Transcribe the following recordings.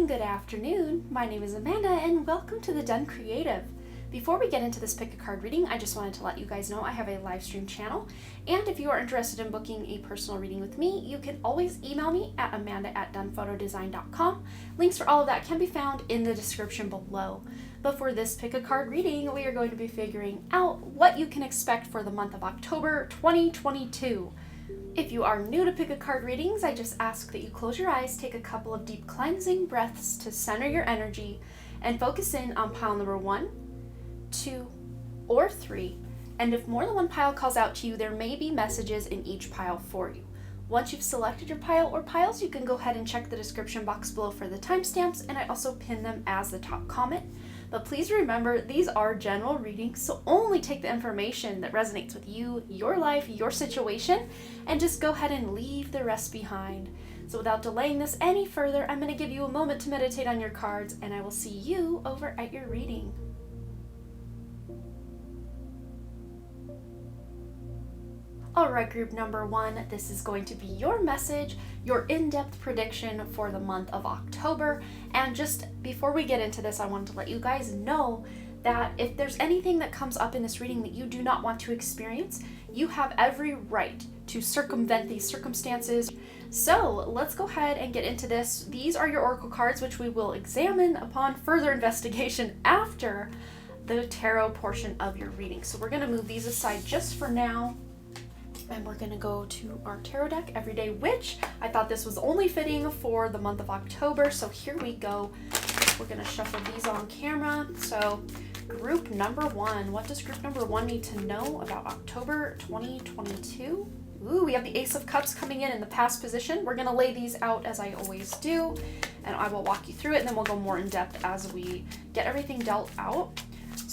good afternoon. My name is Amanda and welcome to the Done Creative. Before we get into this pick a card reading, I just wanted to let you guys know I have a live stream channel, and if you are interested in booking a personal reading with me, you can always email me at amanda@donephotodesign.com. Links for all of that can be found in the description below. But for this pick a card reading, we are going to be figuring out what you can expect for the month of October 2022. If you are new to pick a card readings, I just ask that you close your eyes, take a couple of deep cleansing breaths to center your energy, and focus in on pile number 1, 2, or 3. And if more than one pile calls out to you, there may be messages in each pile for you. Once you've selected your pile or piles, you can go ahead and check the description box below for the timestamps, and I also pin them as the top comment. But please remember, these are general readings, so only take the information that resonates with you, your life, your situation, and just go ahead and leave the rest behind. So without delaying this any further, I'm going to give you a moment to meditate on your cards, and I will see you over at your reading. Alright, group number 1, this is going to be your message, your in-depth prediction for the month of October. And just before we get into this, I wanted to let you guys know that if there's anything that comes up in this reading that you do not want to experience, you have every right to circumvent these circumstances. So let's go ahead and get into this. These are your oracle cards, which we will examine upon further investigation after the tarot portion of your reading. So we're going to move these aside just for now. And we're going to go to our tarot deck, Everyday Witch. I thought this was only fitting for the month of October, so here we go. We're going to shuffle these on camera. So group number 1, what does group number 1 need to know about October 2022? Ooh, we have the Ace of Cups coming in the past position. We're going to lay these out as I always do, and I will walk you through it, and then we'll go more in depth as we get everything dealt out.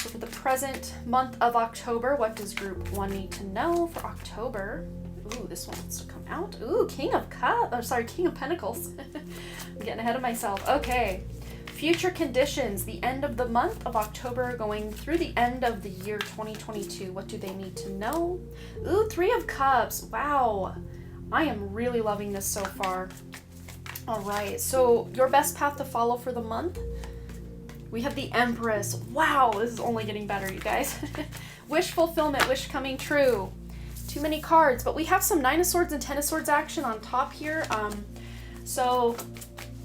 So for the present month of October, what does group 1 need to know for October? Ooh, this one wants to come out. Ooh, King of Pentacles. I'm getting ahead of myself. Okay. Future conditions, the end of the month of October going through the end of the year 2022. What do they need to know? Ooh, 3 of Cups. Wow. I am really loving this so far. All right. So your best path to follow for the month? We have the Empress. Wow, this is only getting better, you guys. Wish fulfillment, wish coming true. Too many cards, but we have some 9 of Swords and 10 of Swords action on top here. So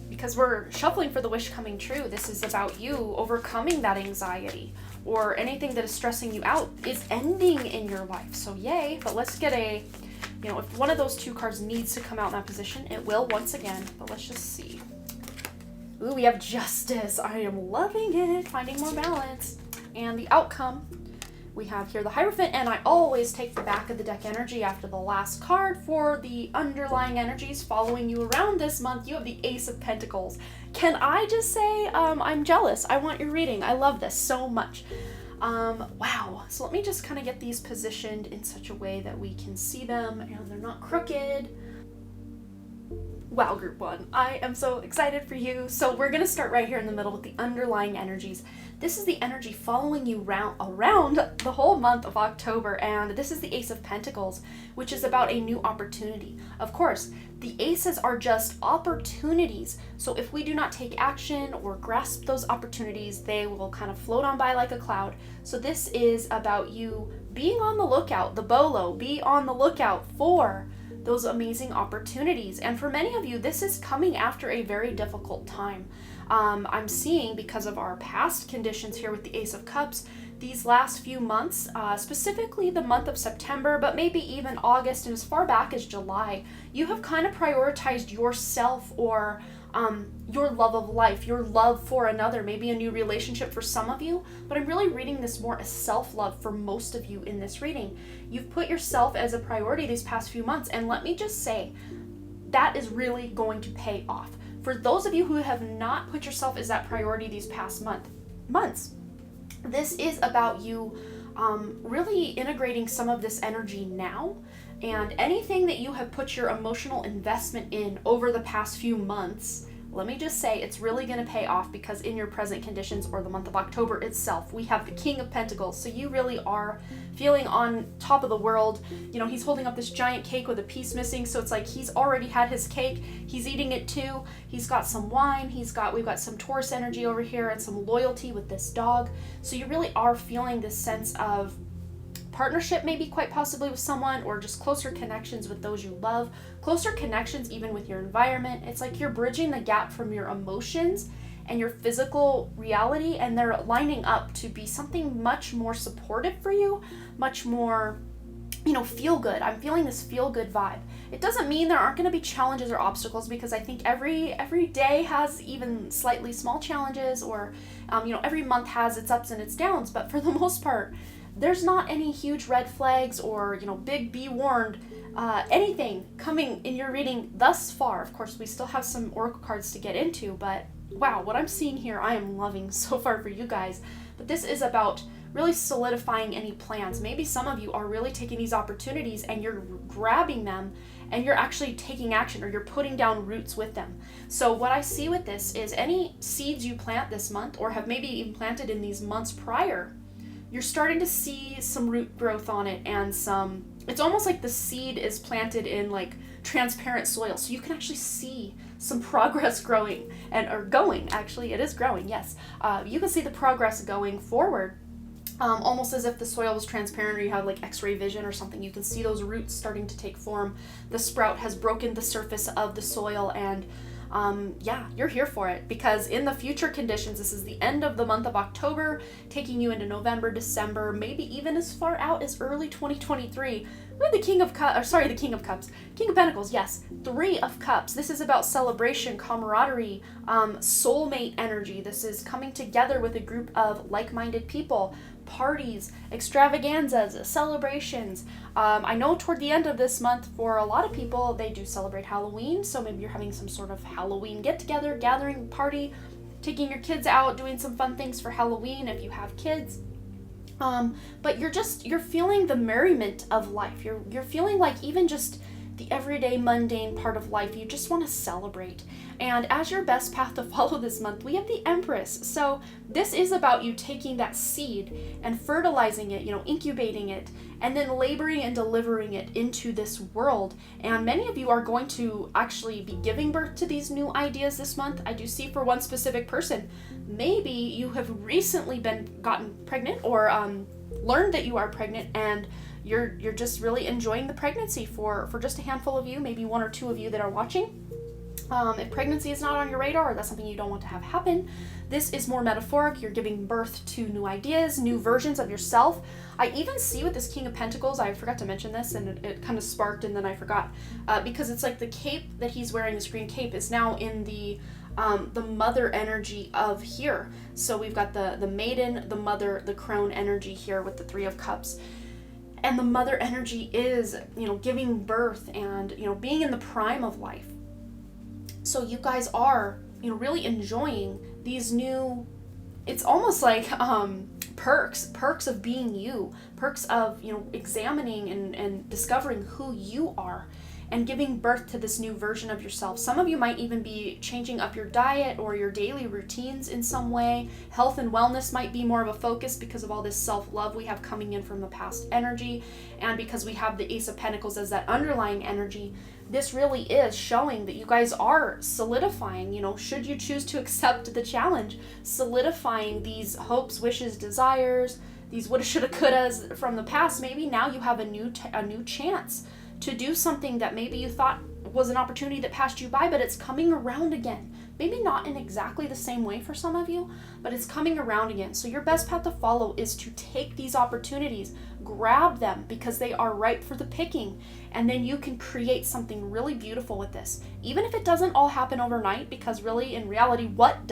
because we're shuffling for the wish coming true, this is about you overcoming that anxiety, or anything that is stressing you out is ending in your life. So yay, but let's get a, if one of those 2 cards needs to come out in that position, it will once again, but let's just see. Ooh, we have Justice. I am loving it. Finding more balance. And the outcome, we have here the Hierophant, and I always take the back of the deck energy after the last card for the underlying energies following you around this month. You have the Ace of Pentacles. Can I just say, I'm jealous. I want your reading. I love this so much. Wow. So let me just kind of get these positioned in such a way that we can see them and they're not crooked. Wow, group 1, I am so excited for you. So we're going to start right here in the middle with the underlying energies. This is the energy following you around the whole month of October, and this is the Ace of Pentacles, which is about a new opportunity. Of course, the aces are just opportunities, so if we do not take action or grasp those opportunities, they will kind of float on by like a cloud. So this is about you being on the lookout, the BOLO, be on the lookout for those amazing opportunities. And for many of you, this is coming after a very difficult time. I'm seeing, because of our past conditions here with the Ace of Cups, these last few months, specifically the month of September, but maybe even August and as far back as July, you have kind of prioritized yourself or your love of life, your love for another, maybe a new relationship for some of you, but I'm really reading this more as self-love for most of you in this reading. You've put yourself as a priority these past few months, and let me just say, that is really going to pay off. For those of you who have not put yourself as that priority these past months, this is about you really integrating some of this energy now, and anything that you have put your emotional investment in over the past few months, let me just say it's really going to pay off, because in your present conditions, or the month of October itself, we have the King of Pentacles. So you really are feeling on top of the world. You know, he's holding up this giant cake with a piece missing. So it's like he's already had his cake. He's eating it too. He's got some wine. We've got some Taurus energy over here and some loyalty with this dog. So you really are feeling this sense of partnership, maybe quite possibly with someone, or just closer connections with those you love, closer connections even with your environment. It's like you're bridging the gap from your emotions and your physical reality, and they're lining up to be something much more supportive for you, much more, you know, feel good. I'm feeling this feel good vibe. It doesn't mean there aren't going to be challenges or obstacles, because I think every day has even slightly small challenges, or you know, every month has its ups and its downs, but for the most part, there's not any huge red flags or, you know, big be warned, anything coming in your reading thus far. Of course, we still have some oracle cards to get into, but wow, what I'm seeing here, I am loving so far for you guys. But this is about really solidifying any plans. Maybe some of you are really taking these opportunities and you're grabbing them and you're actually taking action, or you're putting down roots with them. So what I see with this is any seeds you plant this month, or have maybe even planted in these months prior, you're starting to see some root growth on it, and it's almost like the seed is planted in like transparent soil, so you can actually see some progress growing, actually it is growing, yes. You can see the progress going forward, almost as if the soil was transparent, or you have like x-ray vision or something. You can see those roots starting to take form. The sprout has broken the surface of the soil, and yeah, you're here for it, because in the future conditions, this is the end of the month of October, taking you into November, December, maybe even as far out as early 2023. With the King of Pentacles, yes, 3 of Cups. This is about celebration, camaraderie, soulmate energy. This is coming together with a group of like-minded people, parties, extravaganzas, celebrations. I know toward the end of this month, for a lot of people, they do celebrate Halloween, so maybe you're having some sort of Halloween get-together, gathering, party, taking your kids out, doing some fun things for Halloween if you have kids. But you're feeling the merriment of life. You're feeling like even just the everyday mundane part of life, you just want to celebrate. And as your best path to follow this month, we have the Empress. So this is about you taking that seed and fertilizing it, you know, incubating it, and then laboring and delivering it into this world. And many of you are going to actually be giving birth to these new ideas this month. I do see for one specific person, maybe you have recently gotten pregnant, or learned that you are pregnant, and you're just really enjoying the pregnancy. For just a handful of you, maybe 1 or 2 of you that are watching. If pregnancy is not on your radar, or that's something you don't want to have happen, this is more metaphoric. You're giving birth to new ideas, new versions of yourself. I even see with this King of Pentacles, I forgot to mention this, and it kind of sparked and then I forgot, because it's like the cape that he's wearing, this green cape, is now in the mother energy of here. So we've got the maiden, the mother, the crone energy here with the 3 of Cups. And the mother energy is, you know, giving birth and, you know, being in the prime of life. So you guys are, you know, really enjoying these new, it's almost like perks of being you, perks of, you know, examining and discovering who you are, and giving birth to this new version of yourself. Some of you might even be changing up your diet or your daily routines in some way. Health and wellness might be more of a focus because of all this self-love we have coming in from the past energy, and because we have the Ace of Pentacles as that underlying energy. This really is showing that you guys are solidifying, you know, should you choose to accept the challenge, solidifying these hopes, wishes, desires, these woulda, shoulda, couldas from the past. Maybe now you have a new chance to do something that maybe you thought was an opportunity that passed you by, but it's coming around again. Maybe not in exactly the same way for some of you, but it's coming around again. So your best path to follow is to take these opportunities, grab them because they are ripe for the picking, and then you can create something really beautiful with this. Even if it doesn't all happen overnight, because really in reality, what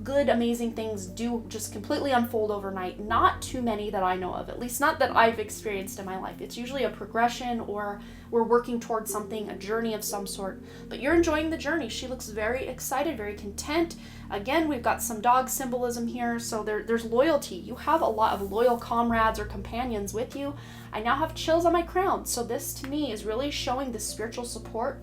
good, amazing things do just completely unfold overnight? Not too many that I know of, at least not that I've experienced in my life. It's usually a progression, or we're working towards something, a journey of some sort. But you're enjoying the journey. She looks very excited, very content. Again, we've got some dog symbolism here, so there's loyalty. You have a lot of loyal comrades or companions with you. I now have chills on my crown. So this to me is really showing the spiritual support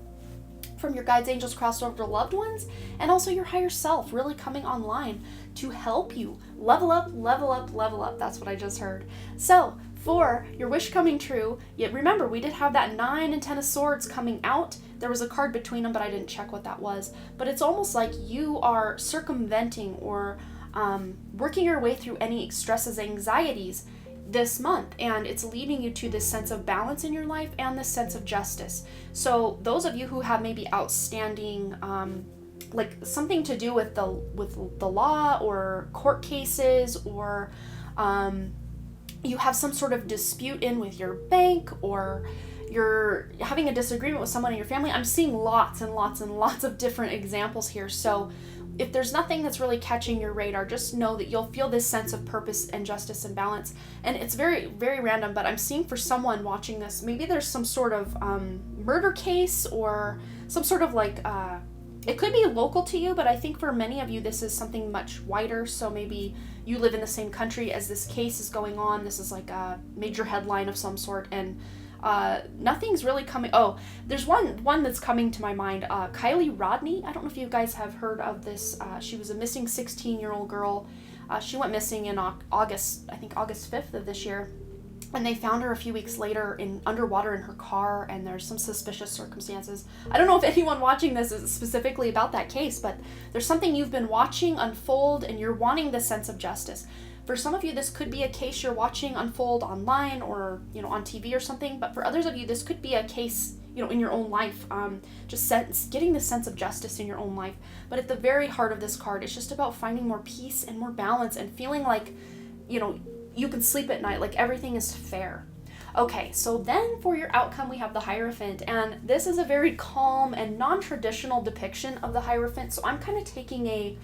from your guides, angels, crossover loved ones, and also your higher self really coming online to help you level up, level up, level up. That's what I just heard. So for your wish coming true, yet remember, we did have that 9 and 10 of swords coming out. There was a card between them, but I didn't check what that was. But it's almost like you are circumventing or working your way through any stresses, anxieties this month, and it's leading you to this sense of balance in your life and this sense of justice. So those of you who have maybe outstanding like something to do with the law or court cases, or you have some sort of dispute in with your bank, or you're having a disagreement with someone in your family, I'm seeing lots and lots and lots of different examples here. So if there's nothing that's really catching your radar, just know that you'll feel this sense of purpose and justice and balance. And it's very, very random, but I'm seeing for someone watching this, maybe there's some sort of murder case or some sort of like, it could be local to you, but I think for many of you, this is something much wider. So maybe you live in the same country as this case is going on. This is like a major headline of some sort, and nothing's really coming. Oh, there's one that's coming to my mind. Kylie Rodney. I don't know if you guys have heard of this. She was a missing 16-year-old girl. She went missing in August 5th of this year. And they found her a few weeks later underwater in her car, and there's some suspicious circumstances. I don't know if anyone watching this is specifically about that case, but there's something you've been watching unfold, and you're wanting this sense of justice. For some of you, this could be a case you're watching unfold online or, on TV or something. But for others of you, this could be a case, in your own life, getting the sense of justice in your own life. But at the very heart of this card, it's just about finding more peace and more balance and feeling like, you can sleep at night, like everything is fair. Okay, so then for your outcome, we have the Hierophant, and this is a very calm and non-traditional depiction of the Hierophant. So I'm kind of taking a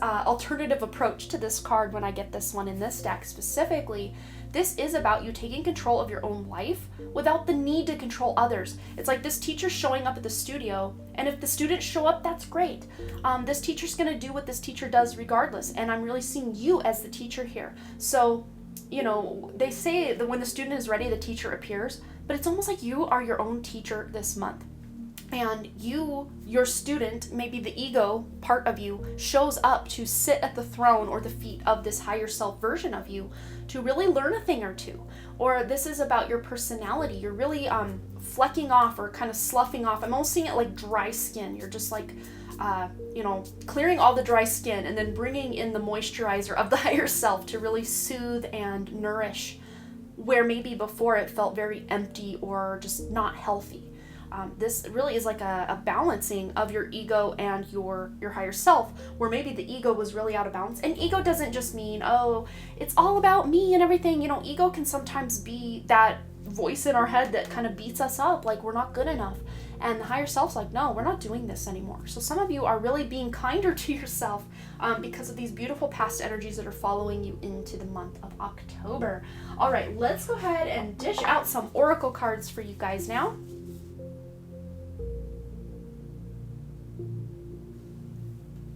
alternative approach to this card when I get this one in this deck specifically. This is about you taking control of your own life without the need to control others. It's like this teacher showing up at the studio, and if the students show up, that's great. This teacher's going to do what this teacher does regardless, and I'm really seeing you as the teacher here. So, they say that when the student is ready, the teacher appears, but it's almost like you are your own teacher this month. And your student, maybe the ego part of you, shows up to sit at the throne or the feet of this higher self version of you to really learn a thing or two. Or this is about your personality. You're really flecking off or kind of sloughing off. I'm almost seeing it like dry skin. You're just like, clearing all the dry skin and then bringing in the moisturizer of the higher self to really soothe and nourish where maybe before it felt very empty or just not healthy. This really is like a balancing of your ego and your higher self, where maybe the ego was really out of balance. And ego doesn't just mean, oh, it's all about me and everything. Ego can sometimes be that voice in our head that kind of beats us up, like we're not good enough. And the higher self's like, no, we're not doing this anymore. So some of you are really being kinder to yourself because of these beautiful past energies that are following you into the month of October. All right, let's go ahead and dish out some oracle cards for you guys now.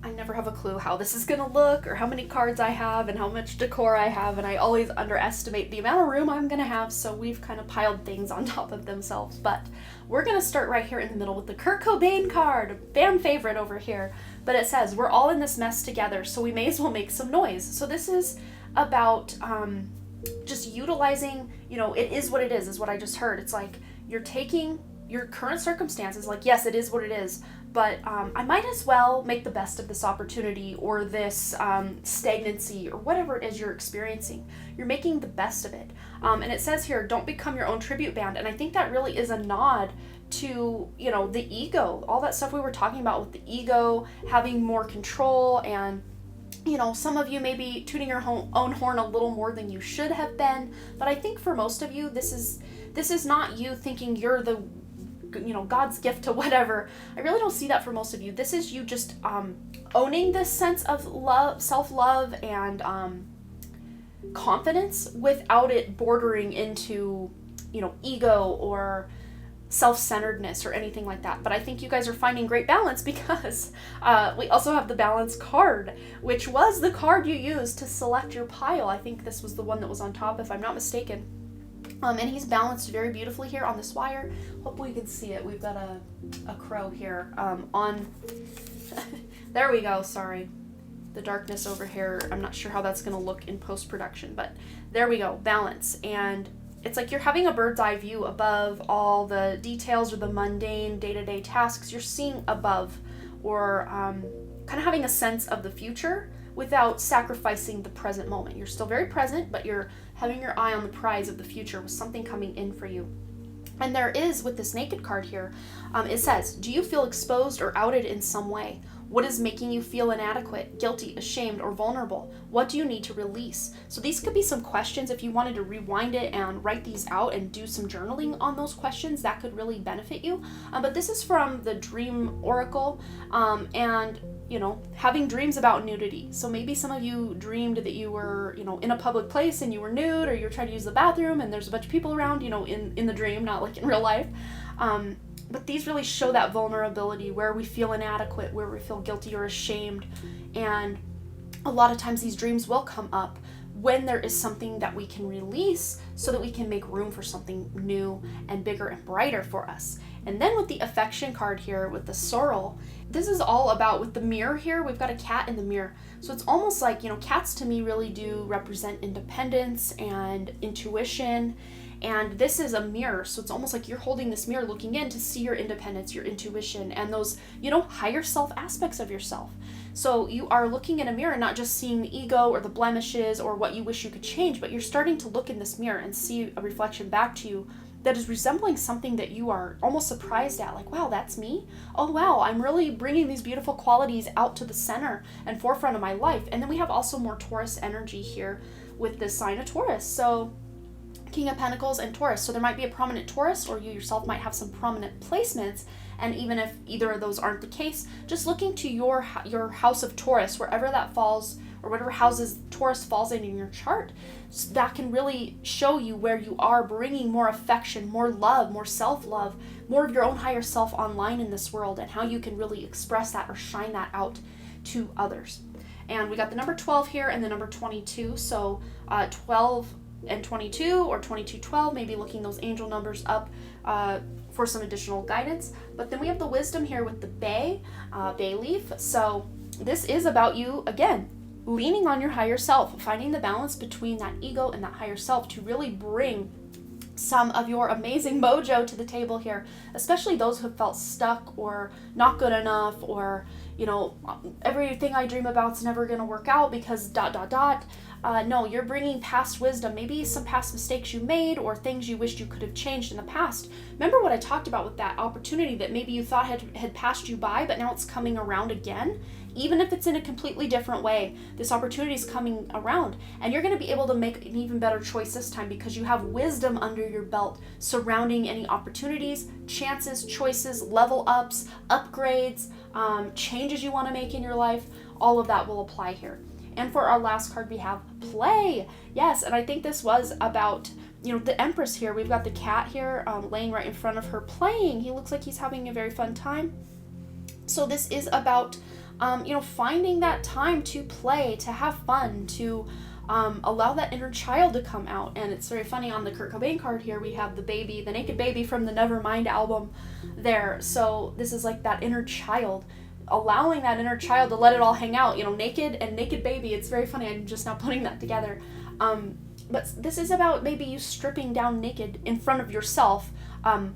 I never have a clue how this is gonna look or how many cards I have and how much decor I have, and I always underestimate the amount of room I'm gonna have, so we've kind of piled things on top of themselves. But we're gonna start right here in the middle with the Kurt Cobain card, fan favorite over here. But it says, we're all in this mess together, so we may as well make some noise. So this is about just utilizing, it is what it is what I just heard. It's like you're taking your current circumstances, like, yes, it is what it is, but I might as well make the best of this opportunity or this stagnancy or whatever it is you're experiencing. You're making the best of it. And it says here, don't become your own tribute band. And I think that really is a nod to, the ego, all that stuff we were talking about with the ego, having more control, and some of you may be tooting your own horn a little more than you should have been. But I think for most of you, this is not you thinking you're the God's gift to whatever. I really don't see that for most of you. This is you just owning this sense of love, self-love, and confidence without it bordering into, ego or self-centeredness or anything like that. But I think you guys are finding great balance because we also have the balance card, which was the card you used to select your pile. I think this was the one that was on top, if I'm not mistaken. And he's balanced very beautifully here on this wire. Hopefully you can see it. We've got a crow here on... There we go, sorry. The darkness over here, I'm not sure how that's going to look in post-production, but there we go, balance. And it's like you're having a bird's eye view above all the details or the mundane day-to-day tasks. You're seeing above, or kind of having a sense of the future without sacrificing the present moment. You're still very present, but you're having your eye on the prize of the future with something coming in for you. And there is, with this Naked card here, it says, do you feel exposed or outed in some way? What is making you feel inadequate, guilty, ashamed, or vulnerable? What do you need to release? So these could be some questions. If you wanted to rewind it and write these out and do some journaling on those questions, that could really benefit you. But this is from the Dream Oracle, and having dreams about nudity. So maybe some of you dreamed that you were, in a public place and you were nude, or you're trying to use the bathroom and there's a bunch of people around, in the dream, not like in real life. But these really show that vulnerability where we feel inadequate, where we feel guilty or ashamed. And a lot of times these dreams will come up when there is something that we can release so that we can make room for something new and bigger and brighter for us. And then with the affection card here with the sorrel, this is all about, with the mirror here, we've got a cat in the mirror. So it's almost like, cats to me really do represent independence and intuition. And this is a mirror, so it's almost like you're holding this mirror looking in to see your independence, your intuition, and those, higher self aspects of yourself. So you are looking in a mirror, not just seeing the ego or the blemishes or what you wish you could change, but you're starting to look in this mirror and see a reflection back to you that is resembling something that you are almost surprised at, like, wow, that's me? Oh, wow, I'm really bringing these beautiful qualities out to the center and forefront of my life. And then we have also more Taurus energy here with this sign of Taurus. So King of Pentacles and Taurus. So there might be a prominent Taurus, or you yourself might have some prominent placements. And even if either of those aren't the case, just looking to your house of Taurus, wherever that falls, or whatever houses Taurus falls in your chart, that can really show you where you are bringing more affection, more love, more self-love, more of your own higher self online in this world, and how you can really express that or shine that out to others. And we got the number 12 here and the number 22. So 12 and 22, or 2212, maybe looking those angel numbers up for some additional guidance. But then we have the wisdom here with the bay leaf. So this is about you, again, leaning on your higher self, finding the balance between that ego and that higher self to really bring some of your amazing mojo to the table here, especially those who have felt stuck or not good enough, or everything I dream about's never going to work out because ... No, you're bringing past wisdom, maybe some past mistakes you made or things you wished you could have changed in the past. Remember what I talked about with that opportunity that maybe you thought had passed you by, but now it's coming around again? Even if it's in a completely different way, this opportunity is coming around, and you're going to be able to make an even better choice this time because you have wisdom under your belt surrounding any opportunities, chances, choices, level ups, upgrades, changes you want to make in your life. All of that will apply here. And for our last card, we have play. Yes, and I think this was about, the Empress here. We've got the cat here laying right in front of her playing. He looks like he's having a very fun time. So this is about, finding that time to play, to have fun, to allow that inner child to come out. And it's very funny, on the Kurt Cobain card here, we have the naked baby from the Nevermind album there. So this is like that inner child, allowing that inner child to let it all hang out, naked and naked baby. It's very funny. I'm just now putting that together. But this is about maybe you stripping down naked in front of yourself,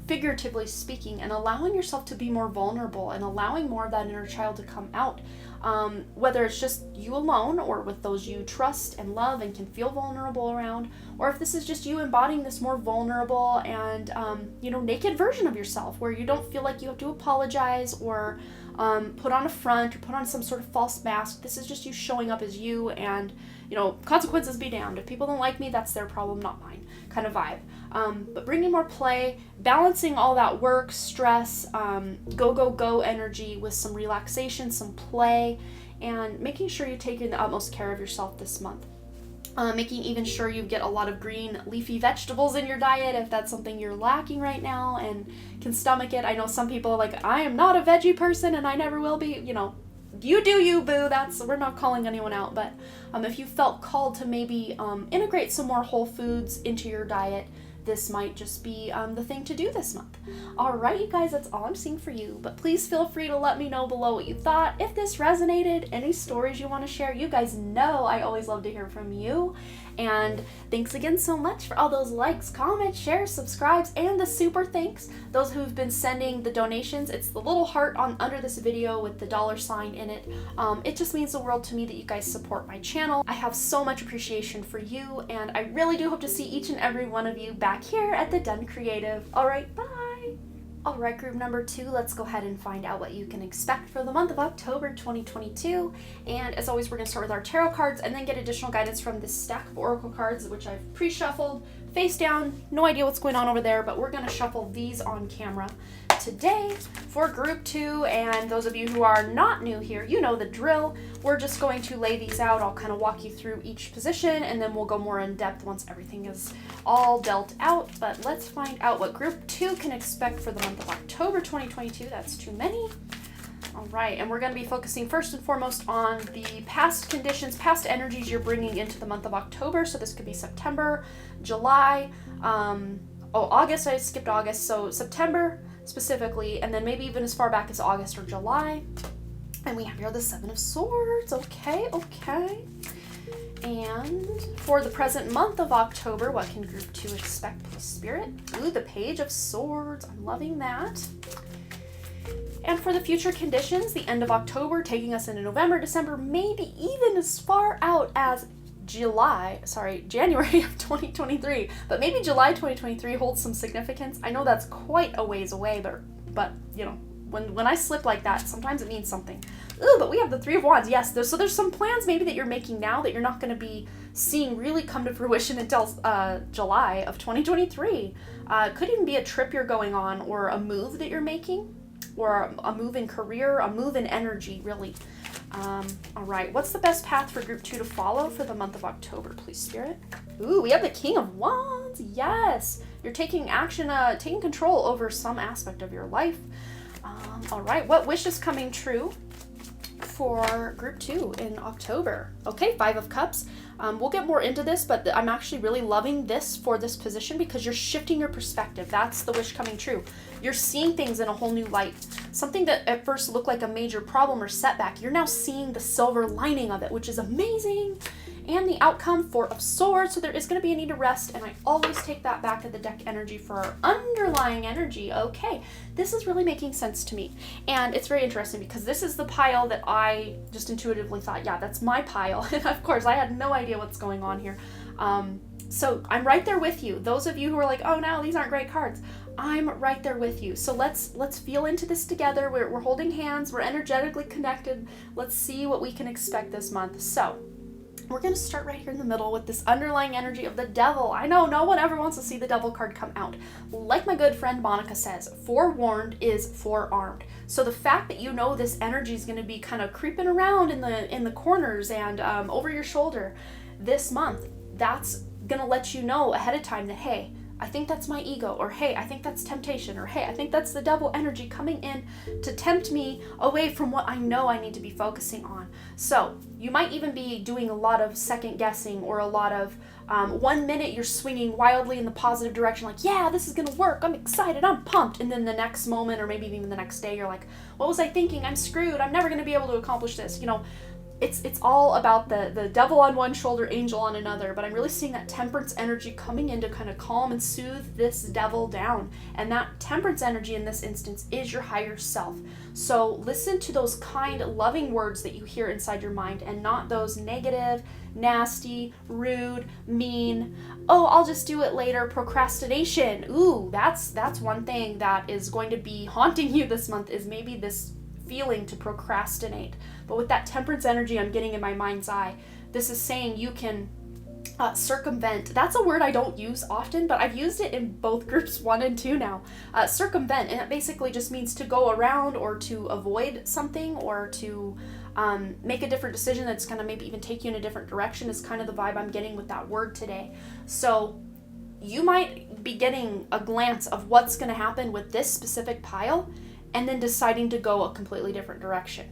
figuratively speaking, and allowing yourself to be more vulnerable and allowing more of that inner child to come out. Whether it's just you alone or with those you trust and love and can feel vulnerable around, or if this is just you embodying this more vulnerable and, naked version of yourself where you don't feel like you have to apologize or put on a front or put on some sort of false mask. This is just you showing up as you, and consequences be damned. If people don't like me, that's their problem, not mine, kind of vibe. But bringing more play, balancing all that work, stress, go energy with some relaxation, some play, and making sure you're taking the utmost care of yourself this month. Making even sure you get a lot of green leafy vegetables in your diet if that's something you're lacking right now and can stomach it. I know some people are like, I am not a veggie person and I never will be. You do you, boo. We're not calling anyone out. But if you felt called to maybe integrate some more whole foods into your diet, this might just be the thing to do this month. All right, you guys, that's all I'm seeing for you. But please feel free to let me know below what you thought. If this resonated, any stories you want to share, you guys know I always love to hear from you. And thanks again so much for all those likes, comments, shares, subscribes, and the super thanks. Those who've been sending the donations, it's the little heart on under this video with the $sign in it. It just means the world to me that you guys support my channel. I have so much appreciation for you, and I really do hope to see each and every one of you back here at the Done Creative. All right, bye. All right, group number 2, let's go ahead and find out what you can expect for the month of October 2022. And as always, we're going to start with our tarot cards and then get additional guidance from this stack of oracle cards, which I've pre-shuffled face down. No idea what's going on over there, but we're going to shuffle these on camera today for group 2. And those of you who are not new here, you know the drill. We're just going to lay these out. I'll kind of walk you through each position, and then we'll go more in depth once everything is all dealt out. But let's find out what group 2 can expect for the month of October 2022. That's too many. All right, and we're going to be focusing first and foremost on the past conditions, past energies you're bringing into the month of October. So this could be September, July, August. I skipped August. So September specifically, and then maybe even as far back as August or July. And we have here the 7 of Swords. Okay. And for the present month of October, what can group 2 expect, please, Spirit? Ooh, the Page of Swords. I'm loving that. And for the future conditions, the end of October, taking us into November, December, maybe even as far out as January of 2023. But maybe July 2023 holds some significance. I know that's quite a ways away, but you know, when I slip like that, sometimes it means something. Ooh, but we have the 3 of Wands. Yes, so there's some plans maybe that you're making now that you're not going to be seeing really come to fruition until July of 2023. Could even be a trip you're going on, or a move that you're making, or a move in career, a move in energy, really. All right, what's the best path for group 2 to follow for the month of October, please, Spirit? Ooh, we have the King of Wands. Yes, you're taking action, taking control over some aspect of your life. All right, what wish is coming true for group 2 in October? Okay, 5 of Cups. We'll get more into this, but I'm actually really loving this for this position because you're shifting your perspective. That's the wish coming true. You're seeing things in a whole new light. Something that at first looked like a major problem or setback, you're now seeing the silver lining of it, which is amazing. And the outcome, 4 of Swords, so there is going to be a need to rest, and I always take that back to the deck energy for our underlying energy. Okay, this is really making sense to me, and it's very interesting because this is the pile that I just intuitively thought, yeah, that's my pile, and of course I had no idea what's going on here. So I'm right there with you. Those of you who are like, oh no, these aren't great cards, I'm right there with you. So let's feel into this together. We're holding hands, we're energetically connected. Let's see what we can expect this month. So we're going to start right here in the middle with this underlying energy of the Devil. I know no one ever wants to see the Devil card come out. Like my good friend Monica says, forewarned is forearmed. So the fact that you know this energy is going to be kind of creeping around in the corners and over your shoulder this month, that's going to let you know ahead of time that, hey, I think that's my ego, or hey, I think that's temptation, or hey, I think that's the devil energy coming in to tempt me away from what I know I need to be focusing on. So you might even be doing a lot of second guessing, or a lot of 1 minute you're swinging wildly in the positive direction, like, yeah, this is gonna work, I'm excited, I'm pumped, and then the next moment, or maybe even the next day, you're like, what was I thinking? I'm screwed, I'm never gonna be able to accomplish this. You know, it's all about the devil on one shoulder, angel on another, but I'm really seeing that temperance energy coming in to kind of calm and soothe this devil down. And that temperance energy in this instance is your higher self. So listen to those kind, loving words that you hear inside your mind, and not those negative, nasty, rude, mean, oh, I'll just do it later, procrastination. Ooh, that's one thing that is going to be haunting you this month, is maybe this feeling to procrastinate. But with that temperance energy I'm getting in my mind's eye, this is saying you can circumvent. That's a word I don't use often, but I've used it in both groups 1 and 2 now. Circumvent, and it basically just means to go around, or to avoid something, or to make a different decision that's going to maybe even take you in a different direction, is kind of the vibe I'm getting with that word today. So you might be getting a glance of what's going to happen with this specific pile, and then deciding to go a completely different direction.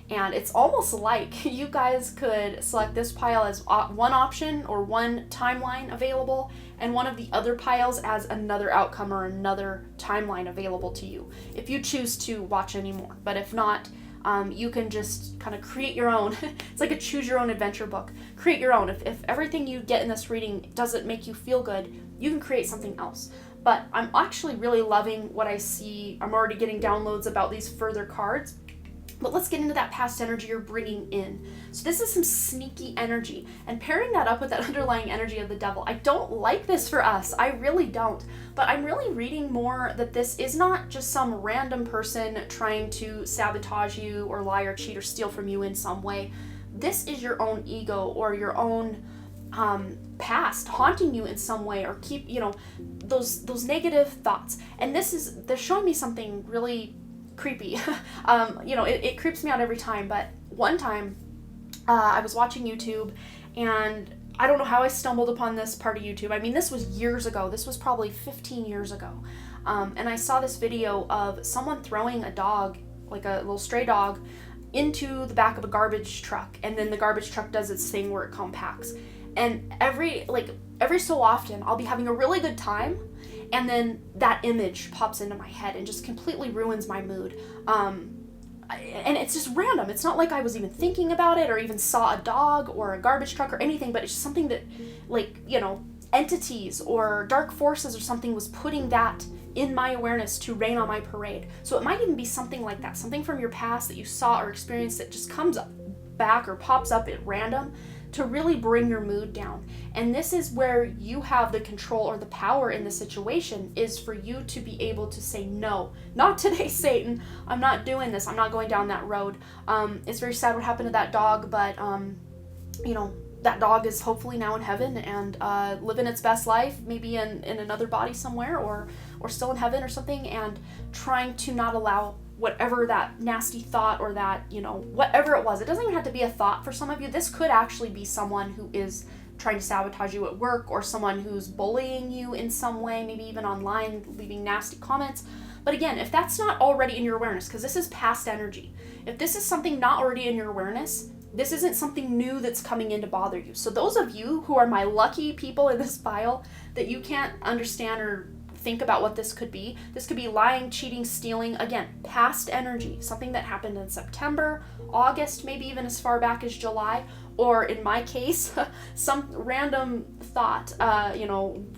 And it's almost like you guys could select this pile as one option or one timeline available, and one of the other piles as another outcome or another timeline available to you, if you choose to watch anymore. But if not, you can just kind of create your own. It's like a choose your own adventure book. Create your own. If everything you get in this reading doesn't make you feel good, you can create something else. But I'm actually really loving what I see. I'm already getting downloads about these further cards. But let's get into that past energy you're bringing in. So this is some sneaky energy, and pairing that up with that underlying energy of the devil. I don't like this for us. I really don't. But I'm really reading more that this is not just some random person trying to sabotage you or lie or cheat or steal from you in some way. This is your own ego or your own past haunting you in some way, or keep, those negative thoughts. And they're showing me something really creepy. It creeps me out every time. But one time I was watching YouTube, and I don't know how I stumbled upon this part of YouTube. I mean, this was years ago. This was probably 15 years ago. And I saw this video of someone throwing a dog, like a little stray dog, into the back of a garbage truck, and then the garbage truck does its thing where it compacts. And every so often I'll be having a really good time, and then that image pops into my head and just completely ruins my mood. And it's just random. It's not like I was even thinking about it or even saw a dog or a garbage truck or anything, but it's just something that, entities or dark forces or something was putting that in my awareness to rain on my parade. So it might even be something like that, something from your past that you saw or experienced that just comes back or pops up at random to really bring your mood down. And this is where you have the control or the power in the situation, is for you to be able to say, no, not today, Satan. I'm not doing this. I'm not going down that road. It's very sad what happened to that dog, but that dog is hopefully now in heaven and living its best life, maybe in another body somewhere, or still in heaven or something, and trying to not allow whatever that nasty thought or that, whatever it was. It doesn't even have to be a thought for some of you. This could actually be someone who is trying to sabotage you at work, or someone who's bullying you in some way, maybe even online, leaving nasty comments. But again, if that's not already in your awareness, because this is past energy, if this is something not already in your awareness, this isn't something new that's coming in to bother you. So those of you who are my lucky people in this file that you can't understand or think about what this could be lying, cheating, stealing. Again, past energy, something that happened in September, August, maybe even as far back as July, or in my case, some random thought,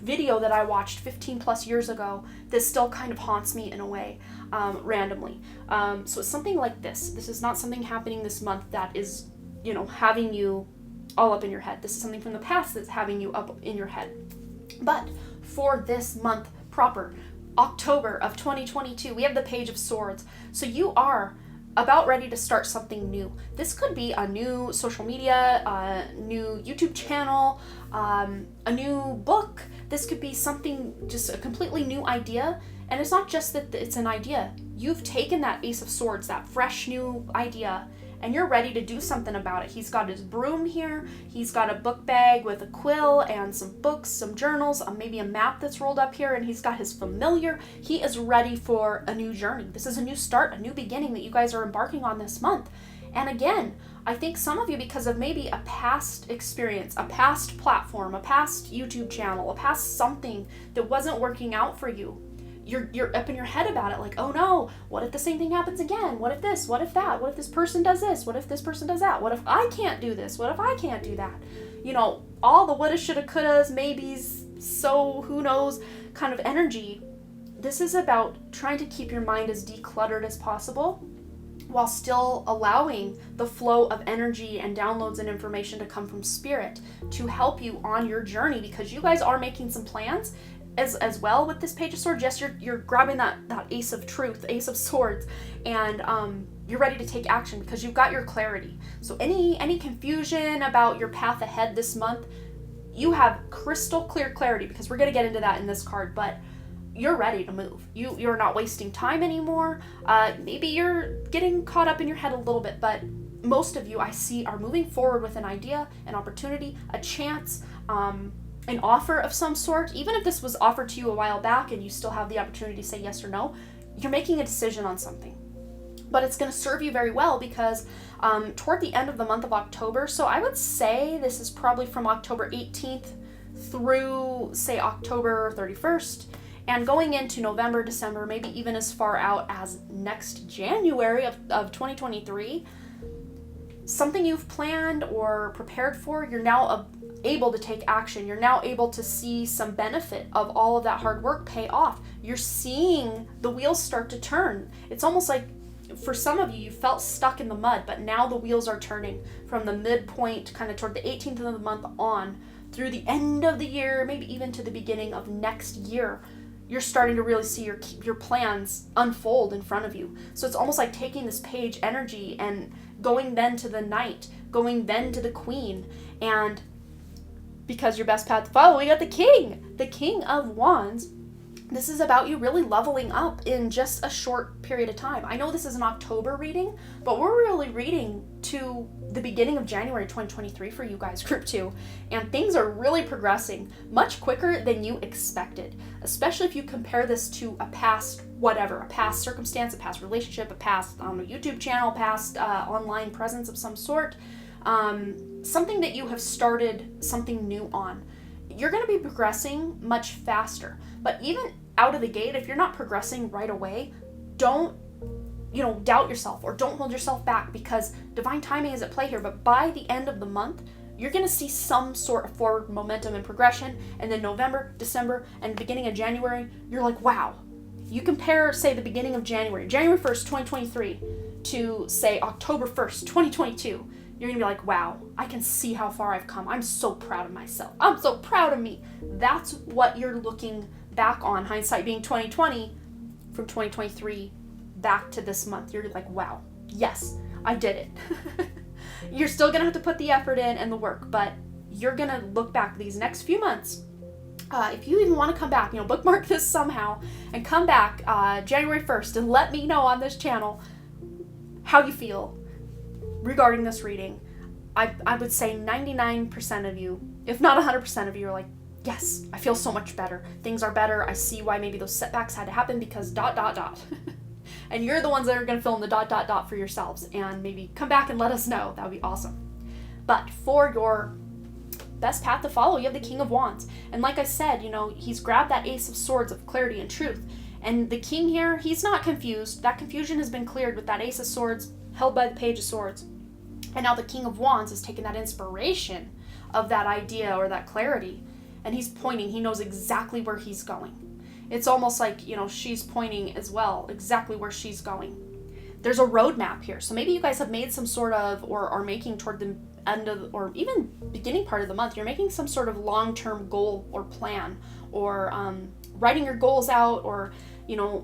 video that I watched 15 plus years ago that still kind of haunts me in a way, randomly. So it's something like this. This is not something happening this month that is, having you all up in your head. This is something from the past that's having you up in your head. But for this month proper, October of 2022, we have the Page of Swords. So you are about ready to start something new. This could be a new social media, a new YouTube channel, a new book. This could be something, just a completely new idea. And it's not just that it's an idea. You've taken that Ace of Swords, that fresh new idea, and you're ready to do something about it. He's got his broom here. He's got a book bag with a quill and some books, some journals, maybe a map that's rolled up here, and he's got his familiar. He is ready for a new journey. This is a new start, a new beginning that you guys are embarking on this month. And again, I think some of you, because of maybe a past experience, a past platform, a past YouTube channel, a past something that wasn't working out for you, you're up in your head about it, like, oh no, what if the same thing happens again? What if this? What if that? What if this person does this? What if this person does that? What if I can't do this? What if I can't do that? All the woulda, shoulda, couldas, maybes, so who knows kind of energy. This is about trying to keep your mind as decluttered as possible while still allowing the flow of energy and downloads and information to come from spirit to help you on your journey, because you guys are making some plans as well with this Page of Swords. Yes, you're grabbing that Ace of Truth, Ace of Swords, and you're ready to take action because you've got your clarity. So any confusion about your path ahead this month, you have crystal clear clarity, because we're going to get into that in this card, but you're ready to move. You're not wasting time anymore. Maybe you're getting caught up in your head a little bit, but most of you I see are moving forward with an idea, an opportunity, a chance, an offer of some sort. Even if this was offered to you a while back and you still have the opportunity to say yes or no, you're making a decision on something. but it's going to serve you very well because toward the end of the month of October, so I would say this is probably from October 18th through, say, October 31st, and going into November, December, maybe even as far out as next January of 2023, something you've planned or prepared for, you're now able to take action. You're now able to see some benefit of all of that hard work pay off. You're seeing the wheels start to turn. It's almost like for some of you, you felt stuck in the mud, but now the wheels are turning from the midpoint, kind of toward the 18th of the month on, through the end of the year, maybe even to the beginning of next year. You're starting to really see your plans unfold in front of you. So it's almost like taking this page energy and going then to the knight, going then to the queen, and because your best path to follow, we got the king of wands. This is about you really leveling up in just a short period of time. I know this is an October reading, but we're really reading to the beginning of January 2023 for you guys, group 2. And things are really progressing much quicker than you expected, especially if you compare this to a past whatever, a past circumstance, a past relationship, a past YouTube channel, past online presence of some sort, something that you have started something new on. You're going to be progressing much faster. But even out of the gate, if you're not progressing right away, don't, doubt yourself or don't hold yourself back, because divine timing is at play here. But by the end of the month, you're going to see some sort of forward momentum and progression. And then November, December, and beginning of January, you're like, wow. You compare, say, the beginning of January 1st, 2023, to, say, October 1st, 2022. You're going to be like, wow, I can see how far I've come. I'm so proud of myself. I'm so proud of me. That's what you're looking back on, hindsight being 2020, from 2023 back to this month. You're like, wow, yes, I did it. You're still going to have to put the effort in and the work, but you're going to look back these next few months. If you even want to come back, bookmark this somehow and come back January 1st and let me know on this channel how you feel regarding this reading. I would say 99% of you, if not 100% of you, are like, yes, I feel so much better. Things are better. I see why maybe those setbacks had to happen because ... And you're the ones that are going to fill in the ... for yourselves, and maybe come back and let us know. That would be awesome. But for your best path to follow, you have the King of Wands. And like I said, he's grabbed that Ace of Swords of clarity and truth. And the king here, he's not confused. That confusion has been cleared with that Ace of Swords held by the Page of Swords. And now the King of Wands is taking that inspiration of that idea or that clarity, and he's pointing. He knows exactly where he's going. It's almost like, she's pointing as well, exactly where she's going. There's a roadmap here. So maybe you guys have made some sort of, or are making toward the end of, or even beginning part of the month, you're making some sort of long-term goal or plan, or writing your goals out, or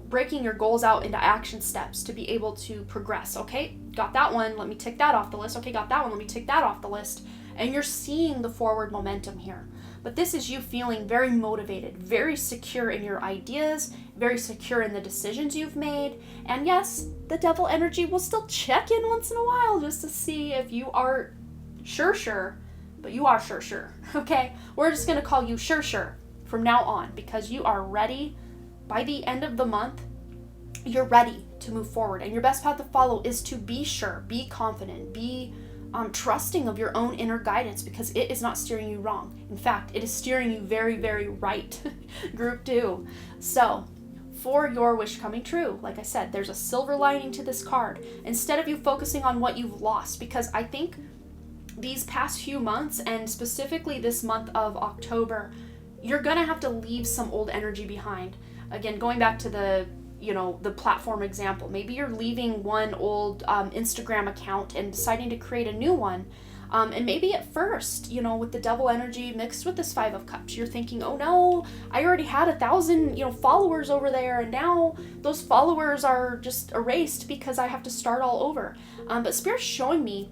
breaking your goals out into action steps to be able to progress. Okay, got that one, let me tick that off the list. Okay, got that one, let me tick that off the list. And you're seeing the forward momentum here. But this is you feeling very motivated, very secure in your ideas, very secure in the decisions you've made. And yes, the devil energy will still check in once in a while just to see if you are sure, but you are sure. Okay, we're just going to call you sure from now on, because you are ready. By the end of the month, you're ready to move forward. And your best path to follow is to be sure, be confident, be trusting of your own inner guidance, because it is not steering you wrong. In fact, it is steering you very, very right. Group 2. So, for your wish coming true, like I said, there's a silver lining to this card. Instead of you focusing on what you've lost, because I think these past few months, and specifically this month of October, you're going to have to leave some old energy behind. Again, going back to the platform example, maybe you're leaving one old Instagram account and deciding to create a new one. And maybe at first, with the devil energy mixed with this 5 of Cups, you're thinking, oh no, I already had 1,000, followers over there, and now those followers are just erased because I have to start all over. But Spirit's showing me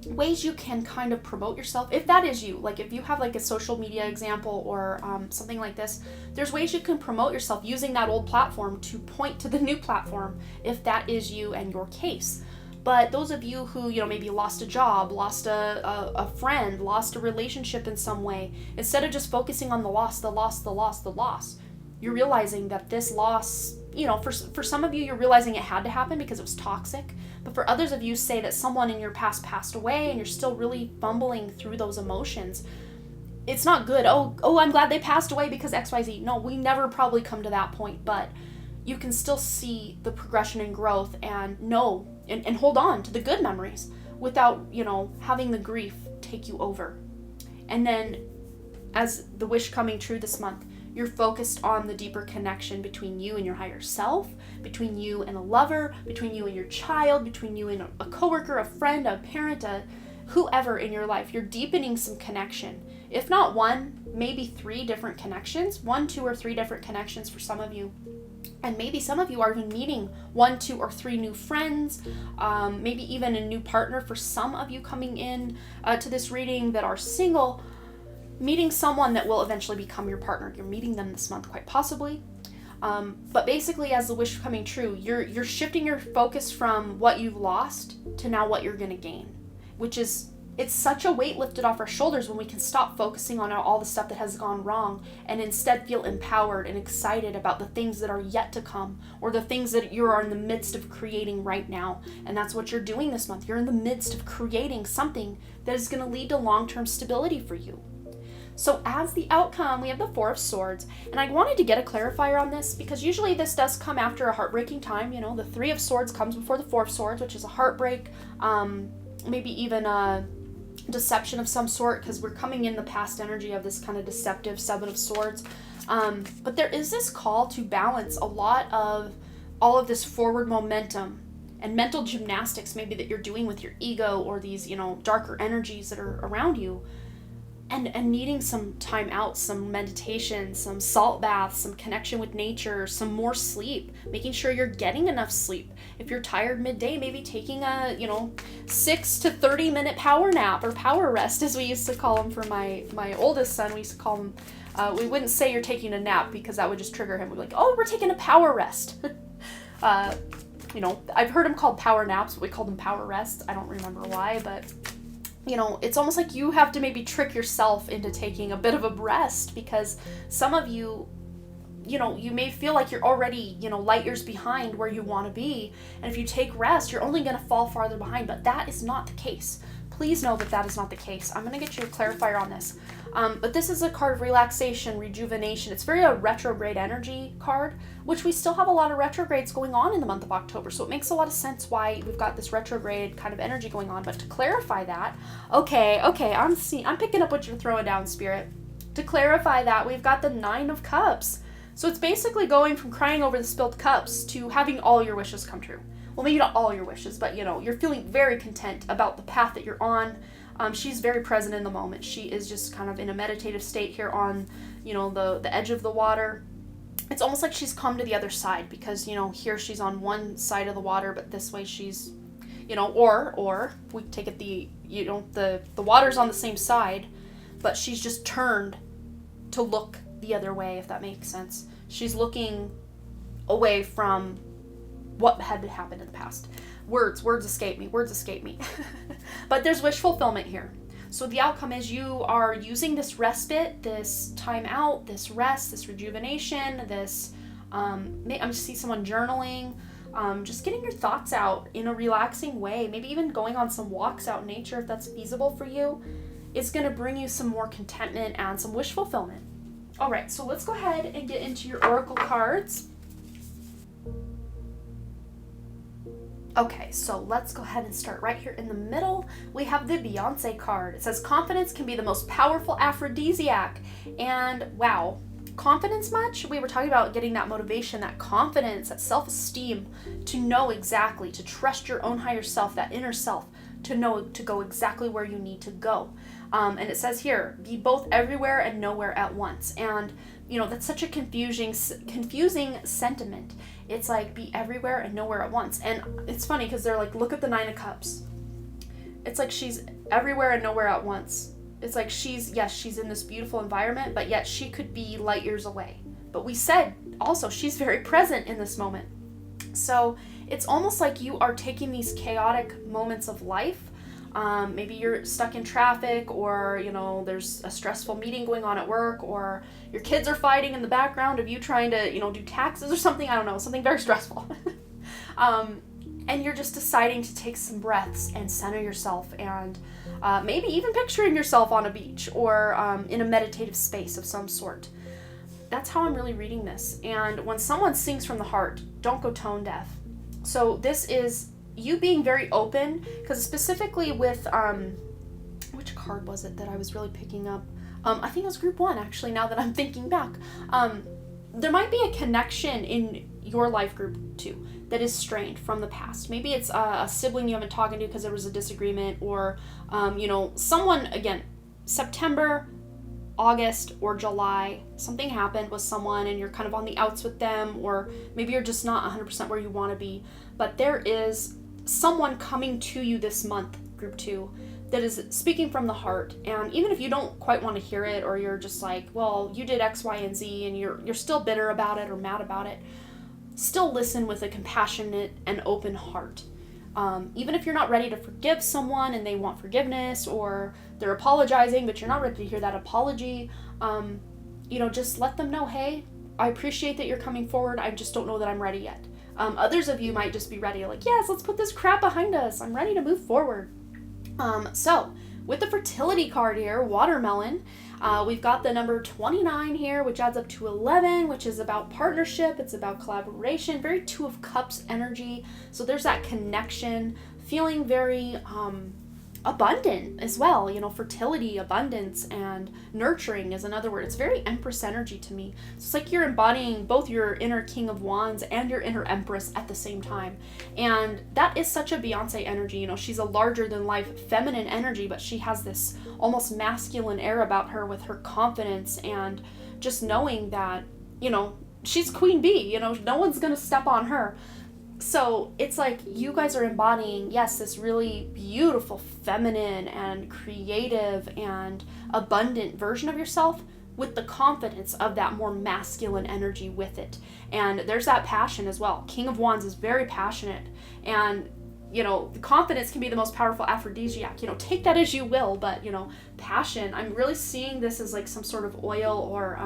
ways you can kind of promote yourself, if that is you. Like if you have like a social media example or something like this, there's ways you can promote yourself using that old platform to point to the new platform, if that is you and your case. But those of you who, maybe lost a job, lost a friend, lost a relationship in some way, instead of just focusing on the loss, you're realizing that this loss, for some of you, you're realizing it had to happen because it was toxic. But for others of you, say that someone in your past passed away and you're still really fumbling through those emotions. It's not good. Oh, I'm glad they passed away because XYZ. No, we never probably come to that point, but you can still see the progression and growth and know and hold on to the good memories without, having the grief take you over. And then as the wish coming true this month, you're focused on the deeper connection between you and your higher self, between you and a lover, between you and your child, between you and a coworker, a friend, a parent, whoever in your life. You're deepening some connection. If not one, maybe 3 different connections, 1, 2, or 3 different connections for some of you. And maybe some of you are even meeting 1, 2, or 3 new friends, maybe even a new partner for some of you coming in to this reading that are single, meeting someone that will eventually become your partner. You're meeting them this month, quite possibly. But basically, as the wish coming true, you're shifting your focus from what you've lost to now what you're going to gain, which is, it's such a weight lifted off our shoulders when we can stop focusing on all the stuff that has gone wrong and instead feel empowered and excited about the things that are yet to come, or the things that you are in the midst of creating right now. And that's what you're doing this month. You're in the midst of creating something that is going to lead to long-term stability for you. So as the outcome, we have the 4 of Swords, and I wanted to get a clarifier on this because usually this does come after a heartbreaking time. The 3 of Swords comes before the 4 of Swords, which is a heartbreak, maybe even a deception of some sort, because we're coming in the past energy of this kind of deceptive 7 of Swords. But there is this call to balance a lot of all of this forward momentum and mental gymnastics maybe that you're doing with your ego or these, darker energies that are around you. And needing some time out, some meditation, some salt baths, some connection with nature, some more sleep, making sure you're getting enough sleep. If you're tired midday, maybe taking a, 6 to 30 minute power nap or power rest, as we used to call them for my oldest son. We used to call them, we wouldn't say you're taking a nap because that would just trigger him. We'd be like, oh, we're taking a power rest. I've heard them called power naps, but we called them power rests. I don't remember why, but it's almost like you have to maybe trick yourself into taking a bit of a rest, because some of you, you may feel like you're already, light years behind where you want to be. And if you take rest, you're only going to fall farther behind. But that is not the case. Please know that that is not the case. I'm going to get you a clarifier on this. But this is a card of relaxation, rejuvenation. It's very a retrograde energy card, which we still have a lot of retrogrades going on in the month of October. So it makes a lot of sense why we've got this retrograde kind of energy going on. But to clarify that, okay, I'm picking up what you're throwing down, Spirit. To clarify that, we've got the 9 of Cups. So it's basically going from crying over the spilled cups to having all your wishes come true. Well, maybe not all your wishes, but you're feeling very content about the path that you're on. She's very present in the moment. She is just kind of in a meditative state here on, the edge of the water. It's almost like she's come to the other side because, here she's on one side of the water, but this way she's, or we take it the water's on the same side, but she's just turned to look the other way, if that makes sense. She's looking away from what had happened in the past. Words escape me. But there's wish fulfillment here. So the outcome is you are using this respite, this time out, this rest, this rejuvenation, this, I'm just see someone journaling, just getting your thoughts out in a relaxing way, maybe even going on some walks out in nature if that's feasible for you, is going to bring you some more contentment and some wish fulfillment. All right, so let's go ahead and get into your oracle cards. Okay, so let's go ahead and start right here in the middle. We have the Beyonce card. It says confidence can be the most powerful aphrodisiac. And wow, confidence much? We were talking about getting that motivation, that confidence, that self-esteem to know exactly, to trust your own higher self, that inner self, to know to go exactly where you need to go. And it says here, be both everywhere and nowhere at once. And that's such a confusing sentiment. It's like be everywhere and nowhere at once. And it's funny because they're like, look at the 9 of Cups. It's like she's everywhere and nowhere at once. It's like she's in this beautiful environment, but yet she could be light years away. But we said also she's very present in this moment. So it's almost like you are taking these chaotic moments of life Maybe you're stuck in traffic, or, there's a stressful meeting going on at work, or your kids are fighting in the background of you trying to, do taxes or something. I don't know, something very stressful. And you're just deciding to take some breaths and center yourself, and maybe even picturing yourself on a beach or in a meditative space of some sort. That's how I'm really reading this. And when someone sings from the heart, don't go tone deaf. So this is you being very open, because specifically with, which card was it that I was really picking up? I think it was group 1, actually, now that I'm thinking back. There might be a connection in your life group 2 that is strained from the past. Maybe it's a sibling you haven't talked to because there was a disagreement, or, someone, again, September, August, or July, something happened with someone and you're kind of on the outs with them, or maybe you're just not 100% where you want to be. But there is someone coming to you this month, group 2, that is speaking from the heart. And even if you don't quite want to hear it, or you're just like, well, you did X, Y, and Z, and you're still bitter about it or mad about it, still listen with a compassionate and open heart. Even if you're not ready to forgive someone and they want forgiveness, or they're apologizing but you're not ready to hear that apology, just let them know, hey, I appreciate that you're coming forward, I just don't know that I'm ready yet. Others of you might just be ready, like, yes, let's put this crap behind us, I'm ready to move forward. So with the fertility card here, watermelon, we've got the number 29 here, which adds up to 11, which is about partnership. It's about collaboration, very 2 of Cups energy. So there's that connection, feeling very abundant as well. Fertility, abundance, and nurturing is another word. It's very Empress energy to me. So it's like you're embodying both your inner King of Wands and your inner Empress at the same time. And that is such a Beyonce energy. She's a larger than life feminine energy, but she has this almost masculine air about her with her confidence and just knowing that, she's Queen Bee, no one's going to step on her. So it's like you guys are embodying, yes, this really beautiful feminine and creative and abundant version of yourself with the confidence of that more masculine energy with it. And there's that passion as well. King of Wands is very passionate, and confidence can be the most powerful aphrodisiac. Take that as you will, but passion, I'm really seeing this as like some sort of oil, or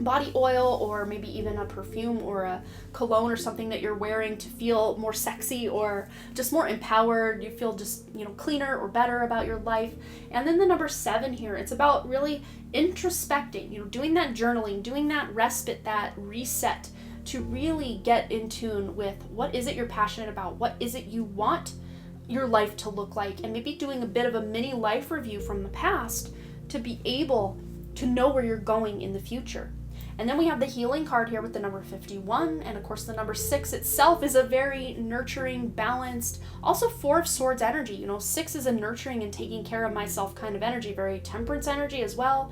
body oil, or maybe even a perfume or a cologne or something that you're wearing to feel more sexy or just more empowered. You feel just, cleaner or better about your life. And then the number 7 here, it's about really introspecting, doing that journaling, doing that respite, that reset, to really get in tune with what is it you're passionate about, what is it you want your life to look like, and maybe doing a bit of a mini life review from the past to be able to know where you're going in the future. And then we have the healing card here with the number 51, and of course the number 6 itself is a very nurturing, balanced, also 4 of Swords energy. 6 is a nurturing and taking care of myself kind of energy, very Temperance energy as well,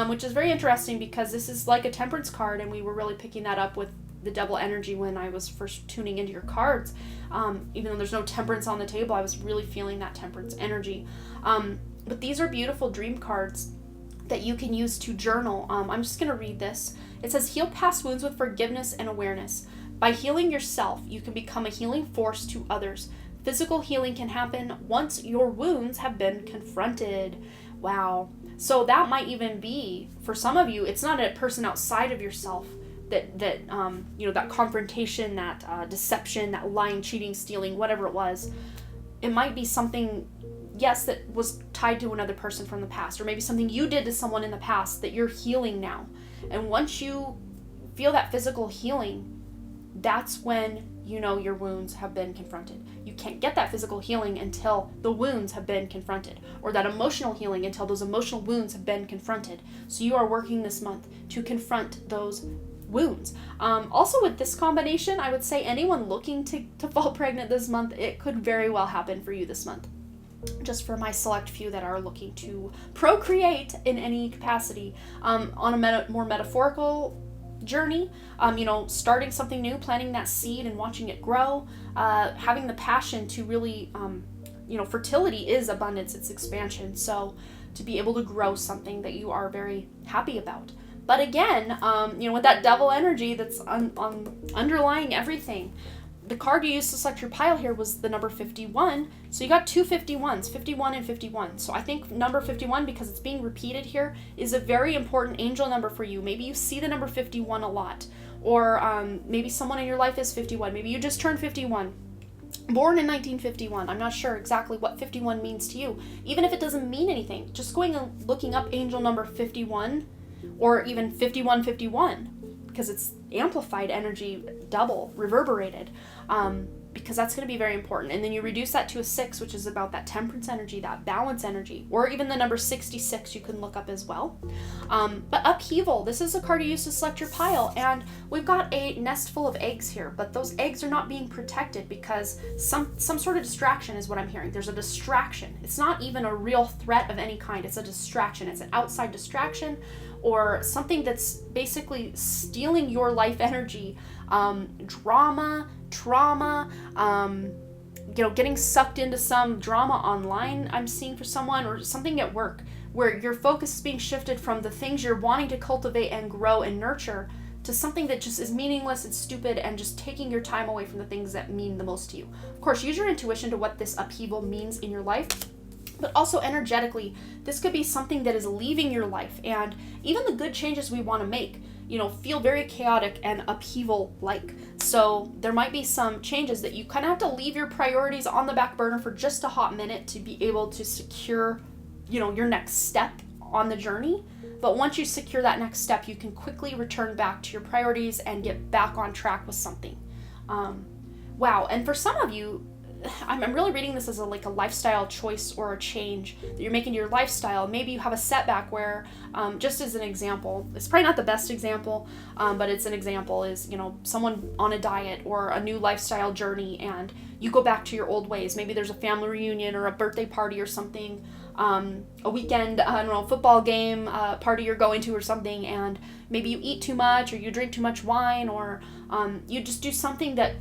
which is very interesting because this is like a Temperance card, and we were really picking that up with the Devil energy when I was first tuning into your cards. Even though there's no Temperance on the table, I was really feeling that Temperance energy. But these are beautiful dream cards that you can use to journal. I'm just going to read this. It says, heal past wounds with forgiveness and awareness. By healing yourself, you can become a healing force to others. Physical healing can happen once your wounds have been confronted. Wow. So that might even be, for some of you, it's not a person outside of yourself that confrontation, that deception, that lying, cheating, stealing, whatever it was. It might be something, yes, that was tied to another person from the past, or maybe something you did to someone in the past that you're healing now. And once you feel that physical healing, that's when your wounds have been confronted. You can't get that physical healing until the wounds have been confronted, or that emotional healing until those emotional wounds have been confronted. So you are working this month to confront those wounds. Also with this combination, I would say anyone looking to fall pregnant this month, it could very well happen for you this month. Just for my select few that are looking to procreate in any capacity, on a more metaphorical journey, starting something new, planting that seed and watching it grow, having the passion to really, fertility is abundance, it's expansion. So to be able to grow something that you are very happy about. But again, with that Devil energy that's underlying everything, the card you used to select your pile here was the number 51. So you got two 51s, 51 and 51. So I think number 51, because it's being repeated here, is a very important angel number for you. Maybe you see the number 51 a lot, or maybe someone in your life is 51. Maybe you just turned 51. Born in 1951. I'm not sure exactly what 51 means to you. Even if it doesn't mean anything, just going and looking up angel number 51, or even 5151, because it's amplified energy, double, reverberated, because that's going to be very important. And then you reduce that to a 6, which is about that temperance energy, that balance energy, or even the number 66 you can look up as well. But upheaval, this is a card you use to select your pile, and we've got a nest full of eggs here, but those eggs are not being protected because some sort of distraction is what I'm hearing. There's a distraction. It's not even a real threat of any kind. It's a distraction. It's an outside distraction, or something that's basically stealing your life energy, drama, trauma, getting sucked into some drama online I'm seeing for someone, or something at work where your focus is being shifted from the things you're wanting to cultivate and grow and nurture to something that just is meaningless and stupid and just taking your time away from the things that mean the most to you. Of course, use your intuition to what this upheaval means in your life. But also energetically, this could be something that is leaving your life, and even the good changes we want to make, feel very chaotic and upheaval-like. So there might be some changes that you kind of have to leave your priorities on the back burner for just a hot minute to be able to secure, your next step on the journey. But once you secure that next step, you can quickly return back to your priorities and get back on track with something. Wow. And for some of you, I'm really reading this as a lifestyle choice or a change that you're making to your lifestyle. Maybe you have a setback where, just as an example, it's probably not the best example, but it's an example, is, someone on a diet or a new lifestyle journey, and you go back to your old ways. Maybe there's a family reunion or a birthday party or something, a weekend, football game, party you're going to or something, and maybe you eat too much, or you drink too much wine, or you just do something that,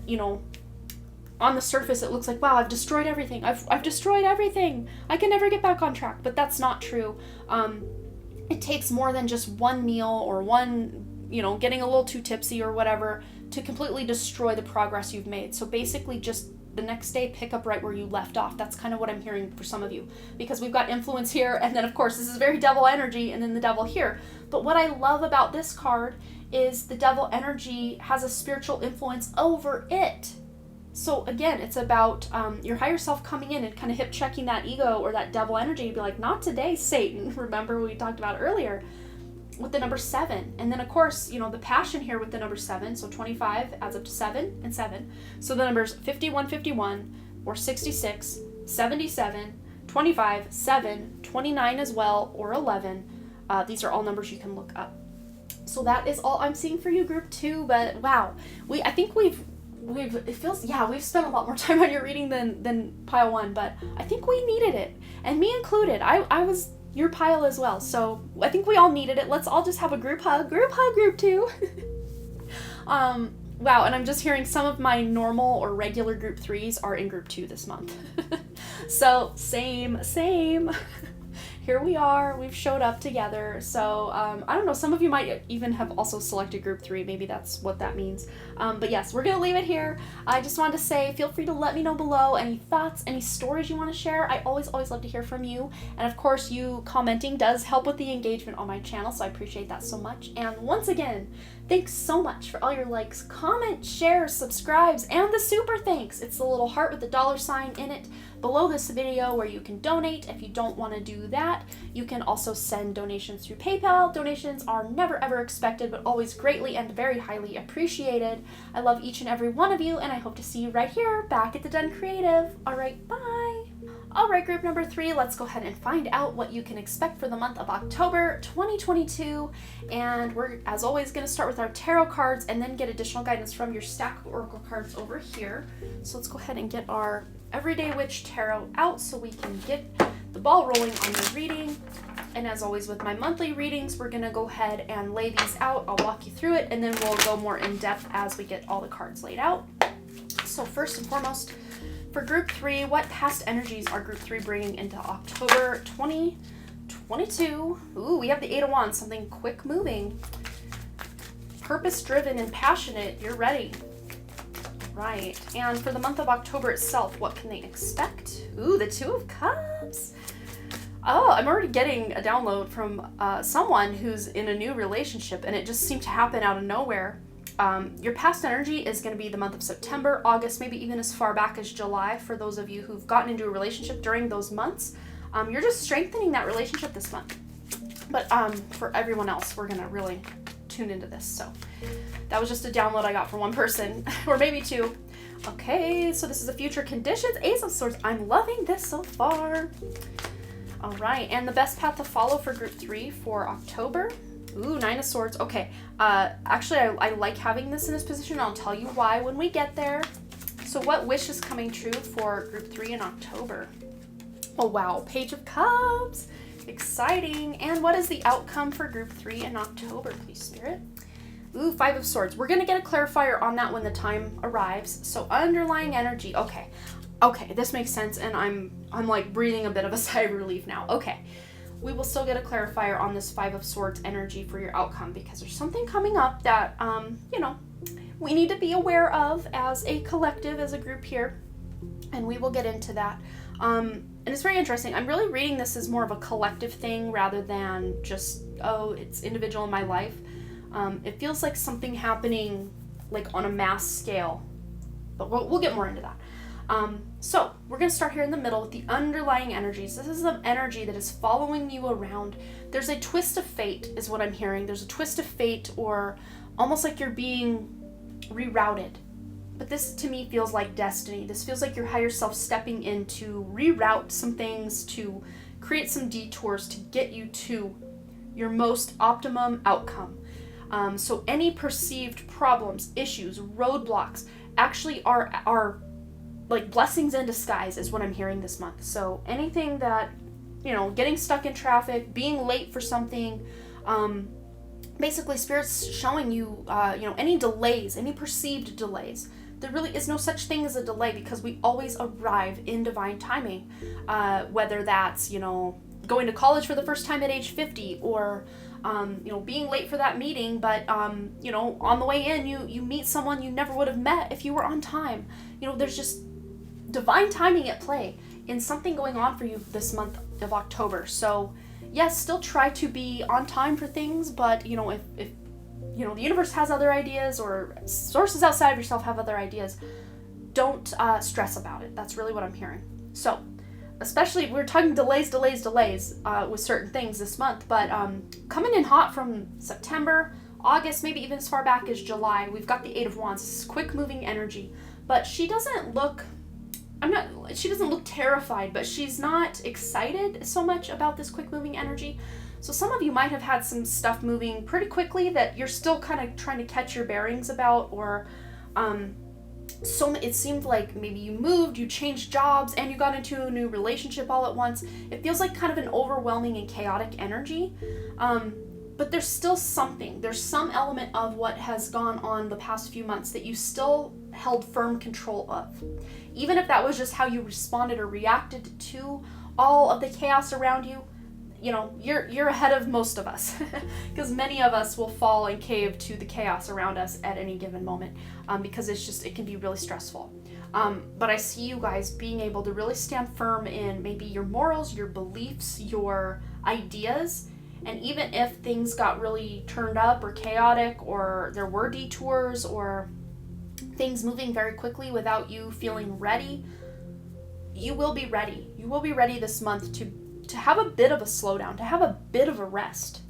on the surface it looks like, wow, I've destroyed everything. I've destroyed everything. I can never get back on track. But that's not true. It takes more than just one meal or one, getting a little too tipsy or whatever to completely destroy the progress you've made. So basically just the next day, pick up right where you left off. That's kind of what I'm hearing for some of you, because we've got influence here, and then of course this is very devil energy, and then the devil here. But what I love about this card is the devil energy has a spiritual influence over it. So again, it's about your higher self coming in and kind of hip checking that ego or that devil energy to be like, not today, Satan. Remember we talked about earlier with the number 7. And then of course, the passion here with the number 7. So 25 adds up to 7 and 7. So the numbers 51, 51, or 66, 77, 25, 7, 29 as well, or 11. These are all numbers you can look up. So that is all I'm seeing for you, group 2. But wow, I think we've spent a lot more time on your reading than pile 1, but I think we needed it, and me included. I was your pile as well, so I think we all needed it. Let's all just have a group hug, group 2. Wow, and I'm just hearing some of my normal or regular group 3s are in group 2 this month. So same. Here we are, we've showed up together. So I don't know, some of you might even have also selected group 3. Maybe that's what that means. But yes, we're gonna leave it here. I just wanted to say, feel free to let me know below any thoughts, any stories you want to share. I always love to hear from you. And of course, you commenting does help with the engagement on my channel, so I appreciate that so much. And once again, thanks so much for all your likes, comments, shares, subscribes, and the super thanks. It's the little heart with the $sign in it below this video where you can donate. If you don't want to do that, you can also send donations through PayPal. Donations are never ever expected, but always greatly and very highly appreciated. I love each and every one of you, and I hope to see you right here back at the Den Creative. All right, bye. All right, group number 3, let's go ahead and find out what you can expect for the month of October 2022. And we're, as always, going to start with our tarot cards and then get additional guidance from your stack of oracle cards over here. So let's go ahead and get our Everyday Witch Tarot out so we can get the ball rolling on the reading. And as always with my monthly readings, we're going to go ahead and lay these out. I'll walk you through it, and then we'll go more in depth as we get all the cards laid out. So first and foremost, for group 3, what past energies are group 3 bringing into October 2022? Ooh, we have the 8 of Wands, something quick moving, purpose driven and passionate. You're ready. Right. And for the month of October itself, what can they expect? Ooh, the Two of Cups. Oh, I'm already getting a download from someone who's in a new relationship, and it just seemed to happen out of nowhere. Your past energy is going to be the month of September, August, maybe even as far back as July for those of you who've gotten into a relationship during those months. You're just strengthening that relationship this month. But for everyone else, we're going to really tune into this. So that was just a download I got from one person, or maybe two. Okay, so this is the future conditions. Ace of Swords. I'm loving this so far. All right, and the best path to follow for group 3 for October. Ooh, Nine of Swords. Okay, actually, I like having this in this position. I'll tell you why when we get there. So what wish is coming true for group 3 in October? Oh, wow. Page of Cups. Exciting. And what is the outcome for group 3 in October, please, Spirit? Ooh, Five of Swords. We're going to get a clarifier on that when the time arrives. So underlying energy. Okay, this makes sense, and I'm like breathing a bit of a sigh of relief now. Okay. We will still get a clarifier on this Five of Swords energy for your outcome, because there's something coming up that, we need to be aware of as a collective, as a group here, and we will get into that. And it's very interesting. I'm really reading this as more of a collective thing rather than just, it's individual in my life. It feels like something happening like on a mass scale, but we'll get more into that. So we're going to start here in the middle with the underlying energies. This is the energy that is following you around. There's a twist of fate is what I'm hearing. There's a twist of fate, or almost like you're being rerouted. But this to me feels like destiny. This feels like your higher self stepping in to reroute some things, to create some detours to get you to your most optimum outcome. So any perceived problems, issues, roadblocks actually are like blessings in disguise is what I'm hearing this month. So anything that, getting stuck in traffic, being late for something, basically Spirit's showing you, any delays, any perceived delays. There really is no such thing as a delay, because we always arrive in divine timing, whether that's, going to college for the first time at age 50, or, being late for that meeting, but, on the way in, you meet someone you never would have met if you were on time. There's just divine timing at play in something going on for you this month of October. So yes, still try to be on time for things, but if the universe has other ideas, or sources outside of yourself have other ideas, don't stress about it. That's really what I'm hearing. So especially we're talking delays with certain things this month, but coming in hot from September, August, maybe even as far back as July, we've got the Eight of Wands. This is quick moving energy, but she doesn't look terrified, but she's not excited so much about this quick moving energy. So some of you might have had some stuff moving pretty quickly that you're still kind of trying to catch your bearings about, or it seemed like maybe you moved, you changed jobs, and you got into a new relationship all at once. It feels like kind of an overwhelming and chaotic energy. But there's still there's some element of what has gone on the past few months that you still held firm control of. Even if that was just how you responded or reacted to all of the chaos around you, you're ahead of most of us, because many of us will fall and cave to the chaos around us at any given moment, because it can be really stressful. But I see you guys being able to really stand firm in maybe your morals, your beliefs, your ideas. And even if things got really turned up or chaotic, or there were detours or things moving very quickly without you feeling ready, you will be ready. You will be ready this month to have a bit of a slowdown, to have a bit of a rest.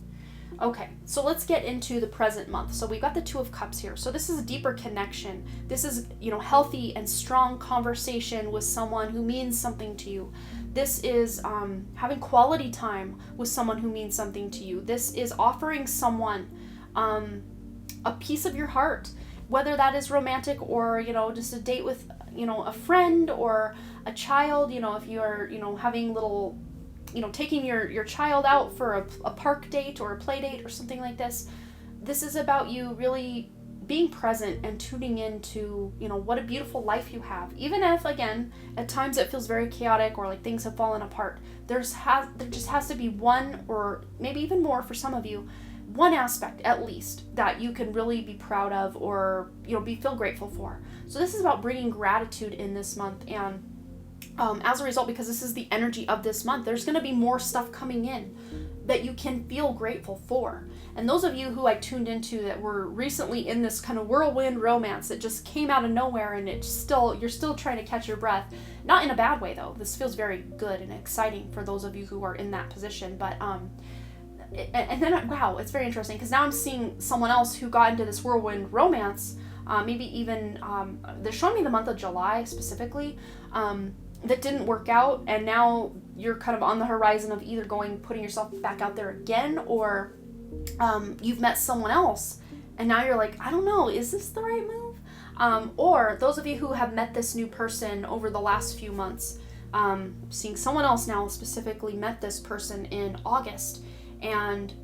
Okay, so let's get into the present month. So we've got the Two of Cups here. So this is a deeper connection. This is, healthy and strong conversation with someone who means something to you. This is having quality time with someone who means something to you. This is offering someone a piece of your heart, whether that is romantic or, just a date with, a friend or a child. If you're, having little, taking your child out for a park date or a play date or something like this. This is about you really being present and tuning into, what a beautiful life you have. Even if, again, at times it feels very chaotic or like things have fallen apart, there just has to be one, or maybe even more for some of you, one aspect at least that you can really be proud of, or feel grateful for. So this is about bringing gratitude in this month, and as a result, because this is the energy of this month, there's going to be more stuff coming in that you can feel grateful for. And those of you who I tuned into that were recently in this kind of whirlwind romance that just came out of nowhere, and you're still trying to catch your breath, not in a bad way though. This feels very good and exciting for those of you who are in that position. But and then wow, it's very interesting because now I'm seeing someone else who got into this whirlwind romance. Maybe even they're showing me the month of July specifically. That didn't work out, and now you're kind of on the horizon of either putting yourself back out there again, or you've met someone else and now you're like, I don't know, is this the right move? Or those of you who have met this new person over the last few months, seeing someone else now specifically met this person in August, and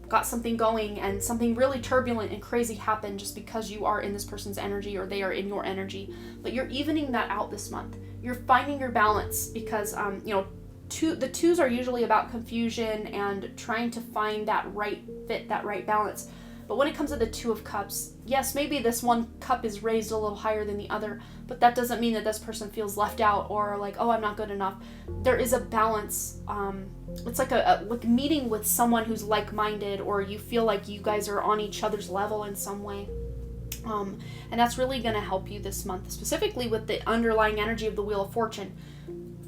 got something going, and something really turbulent and crazy happened just because you are in this person's energy or they are in your energy. But you're evening that out this month. You're finding your balance because, the twos are usually about confusion and trying to find that right fit, that right balance. But when it comes to the Two of Cups, yes, maybe this one cup is raised a little higher than the other, but that doesn't mean that this person feels left out or like, oh, I'm not good enough. There is a balance. It's like like meeting with someone who's like-minded, or you feel like you guys are on each other's level in some way. And that's really going to help you this month, specifically with the underlying energy of the Wheel of Fortune.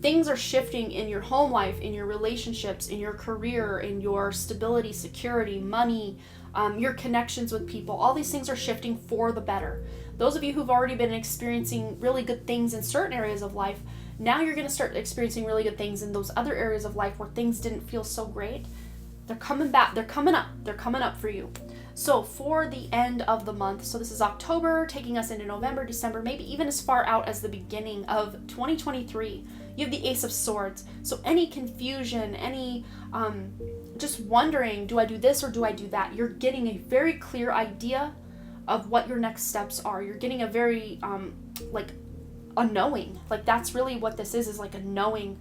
Things are shifting in your home life, in your relationships, in your career, in your stability, security, money, your connections with people. All these things are shifting for the better. Those of you who've already been experiencing really good things in certain areas of life, now you're going to start experiencing really good things in those other areas of life where things didn't feel so great. They're coming back. They're coming up for you. So for the end of the month, so this is October, taking us into November, December, maybe even as far out as the beginning of 2023, you have the Ace of Swords. So any confusion, any just wondering, do I do this or do I do that? You're getting a very clear idea of what your next steps are. You're getting a very, a knowing. Like that's really what this is like a knowing.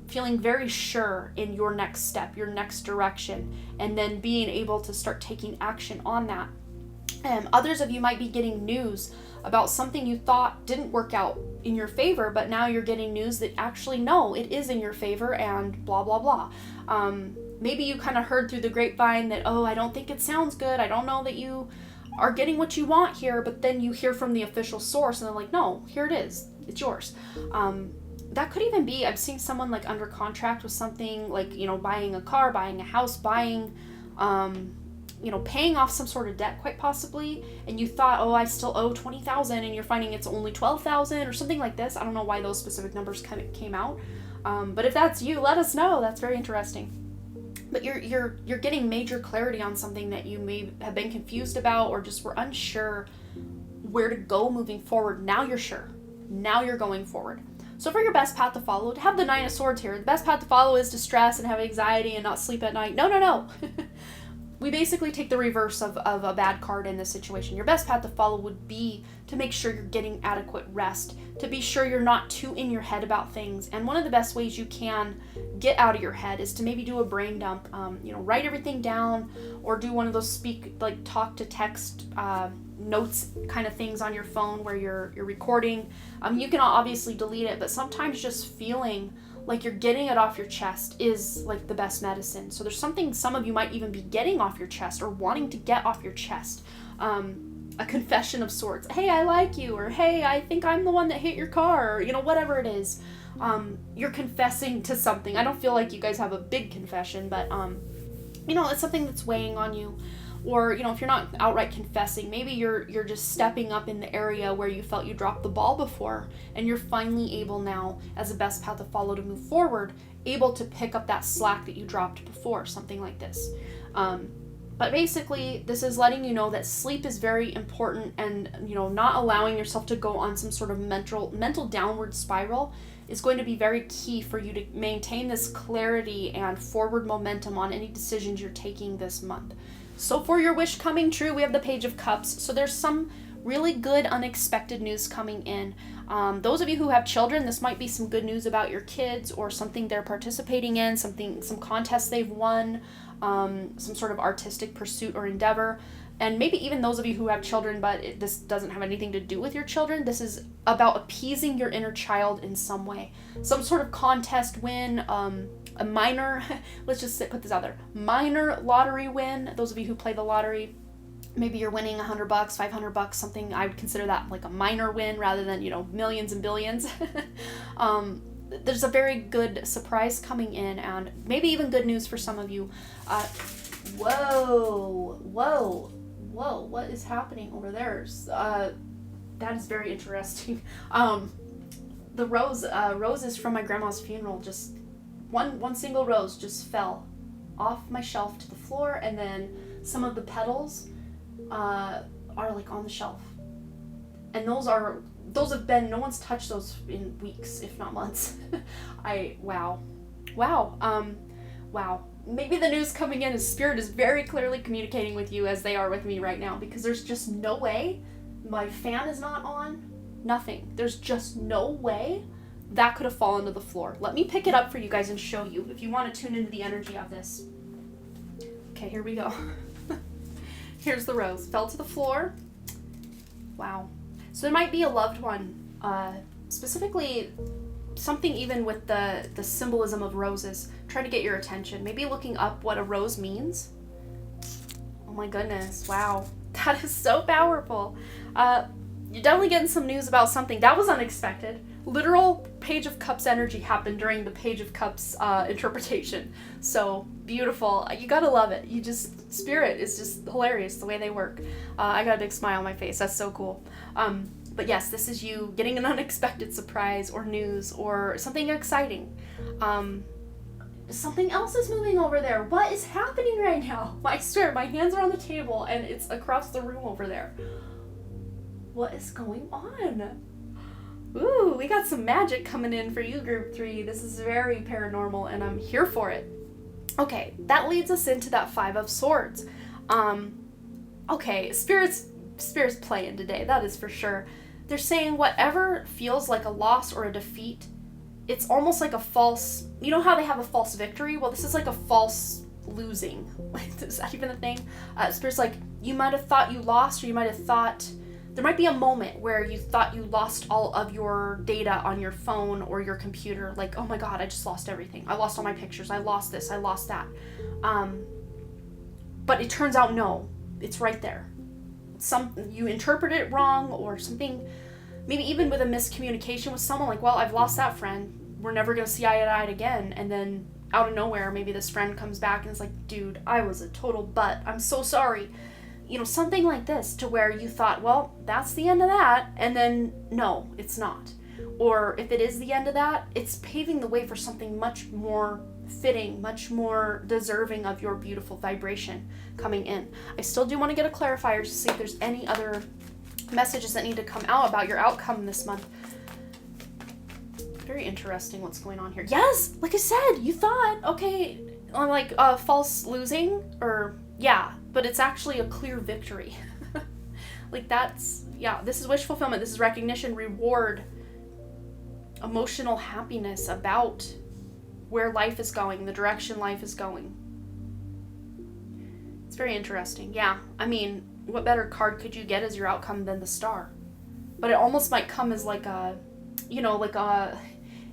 Feeling very sure in your next step, your next direction, and then being able to start taking action on that. Others of you might be getting news about something you thought didn't work out in your favor, but now you're getting news that actually, no, it is in your favor and blah, blah, blah. Maybe you kind of heard through the grapevine that, oh, I don't think it sounds good. I don't know that you are getting what you want here, but then you hear from the official source and they're like, no, here it is. It's yours. That could even be, I'm seeing someone like under contract with something like, buying a car, buying a house, buying, paying off some sort of debt quite possibly. And you thought, oh, I still owe $20,000 and you're finding it's only $12,000 or something like this. I don't know why those specific numbers kind of came out. But if that's you, let us know. That's very interesting. But you're getting major clarity on something that you may have been confused about or just were unsure where to go moving forward. Now you're sure. Now you're going forward. So for your best path to follow, to have the Nine of Swords here, the best path to follow is to stress and have anxiety and not sleep at night. No. We basically take the reverse of a bad card in this situation. Your best path to follow would be to make sure you're getting adequate rest, to be sure you're not too in your head about things. And one of the best ways you can get out of your head is to maybe do a brain dump, write everything down, or do one of those talk to text notes kind of things on your phone where you're recording. You can obviously delete it, but sometimes just feeling like you're getting it off your chest is like the best medicine. So there's something some of you might even be getting off your chest or wanting to get off your chest. A confession of sorts. Hey, I like you, or hey, I think I'm the one that hit your car, or whatever it is. You're confessing to something. I don't feel like you guys have a big confession, but it's something that's weighing on you. Or, if you're not outright confessing, maybe you're just stepping up in the area where you felt you dropped the ball before, and you're finally able now, as a best path to follow to move forward, able to pick up that slack that you dropped before, something like this. But basically, this is letting you know that sleep is very important, and, not allowing yourself to go on some sort of mental downward spiral is going to be very key for you to maintain this clarity and forward momentum on any decisions you're taking this month. So for your wish coming true, we have the Page of Cups. So there's some really good unexpected news coming in. Those of you who have children, this might be some good news about your kids or something they're participating in, some contest they've won. some sort of artistic pursuit or endeavor. And maybe even those of you who have children, but this doesn't have anything to do with your children. This is about appeasing your inner child in some way. Some sort of contest win, a minor, let's just put this out there, minor lottery win. Those of you who play the lottery, maybe you're winning $100, $500, something. I would consider that like a minor win rather than, millions and billions. There's a very good surprise coming in, and maybe even good news for some of you. Whoa, what is happening over there? That is very interesting. The roses from my grandma's funeral, just one single rose just fell off my shelf to the floor, and then some of the petals are like on the shelf. And those have been, no one's touched those in weeks, if not months. Wow. Maybe the news coming in is Spirit is very clearly communicating with you as they are with me right now, because there's just no way my fan is not on. Nothing. There's just no way that could have fallen to the floor. Let me pick it up for you guys and show you if you want to tune into the energy of this. Okay, here we go. Here's the rose. Fell to the floor. Wow. So there might be a loved one, specifically something even with the symbolism of roses, trying to get your attention. Maybe looking up what a rose means. Oh my goodness, wow. That is so powerful. You're definitely getting some news about something. That was unexpected. Literal Page of Cups energy happened during the Page of Cups interpretation. So beautiful. You gotta love it. Spirit is just hilarious the way they work. I got a big smile on my face. That's so cool. But yes, this is you getting an unexpected surprise or news or something exciting. Something else is moving over there. What is happening right now? I swear, my hands are on the table and it's across the room over there. What is going on? Ooh, we got some magic coming in for you, Group 3. This is very paranormal and I'm here for it. Okay, that leads us into that Five of Swords. Okay, Spirit's playing today, that is for sure. They're saying whatever feels like a loss or a defeat, it's almost like a false, you know how they have a false victory? Well, this is like a false losing. Is that even a thing? Spirit's like, you might have thought you lost, or you might have thought, there might be a moment where you thought you lost all of your data on your phone or your computer. Like, oh my God, I just lost everything. I lost all my pictures. I lost this. I lost that. But it turns out, no, it's right there. You interpret it wrong or something, maybe even with a miscommunication with someone, like, well, I've lost that friend. We're never going to see eye to eye again. And then out of nowhere, maybe this friend comes back and is like, dude, I was a total butt. I'm so sorry. Something like this, to where you thought, well, that's the end of that, and then no, it's not. Or if it is the end of that, it's paving the way for something much more fitting, much more deserving of your beautiful vibration coming in. I still do want to get a clarifier to see if there's any other messages that need to come out about your outcome this month. Very interesting what's going on here. Yes, like I said, you thought, okay, like false losing, or yeah, but it's actually a clear victory. Like that's, yeah, this is wish fulfillment. This is recognition, reward, emotional happiness about where life is going, the direction life is going. It's very interesting. Yeah, I mean, what better card could you get as your outcome than the Star? But it almost might come as like a,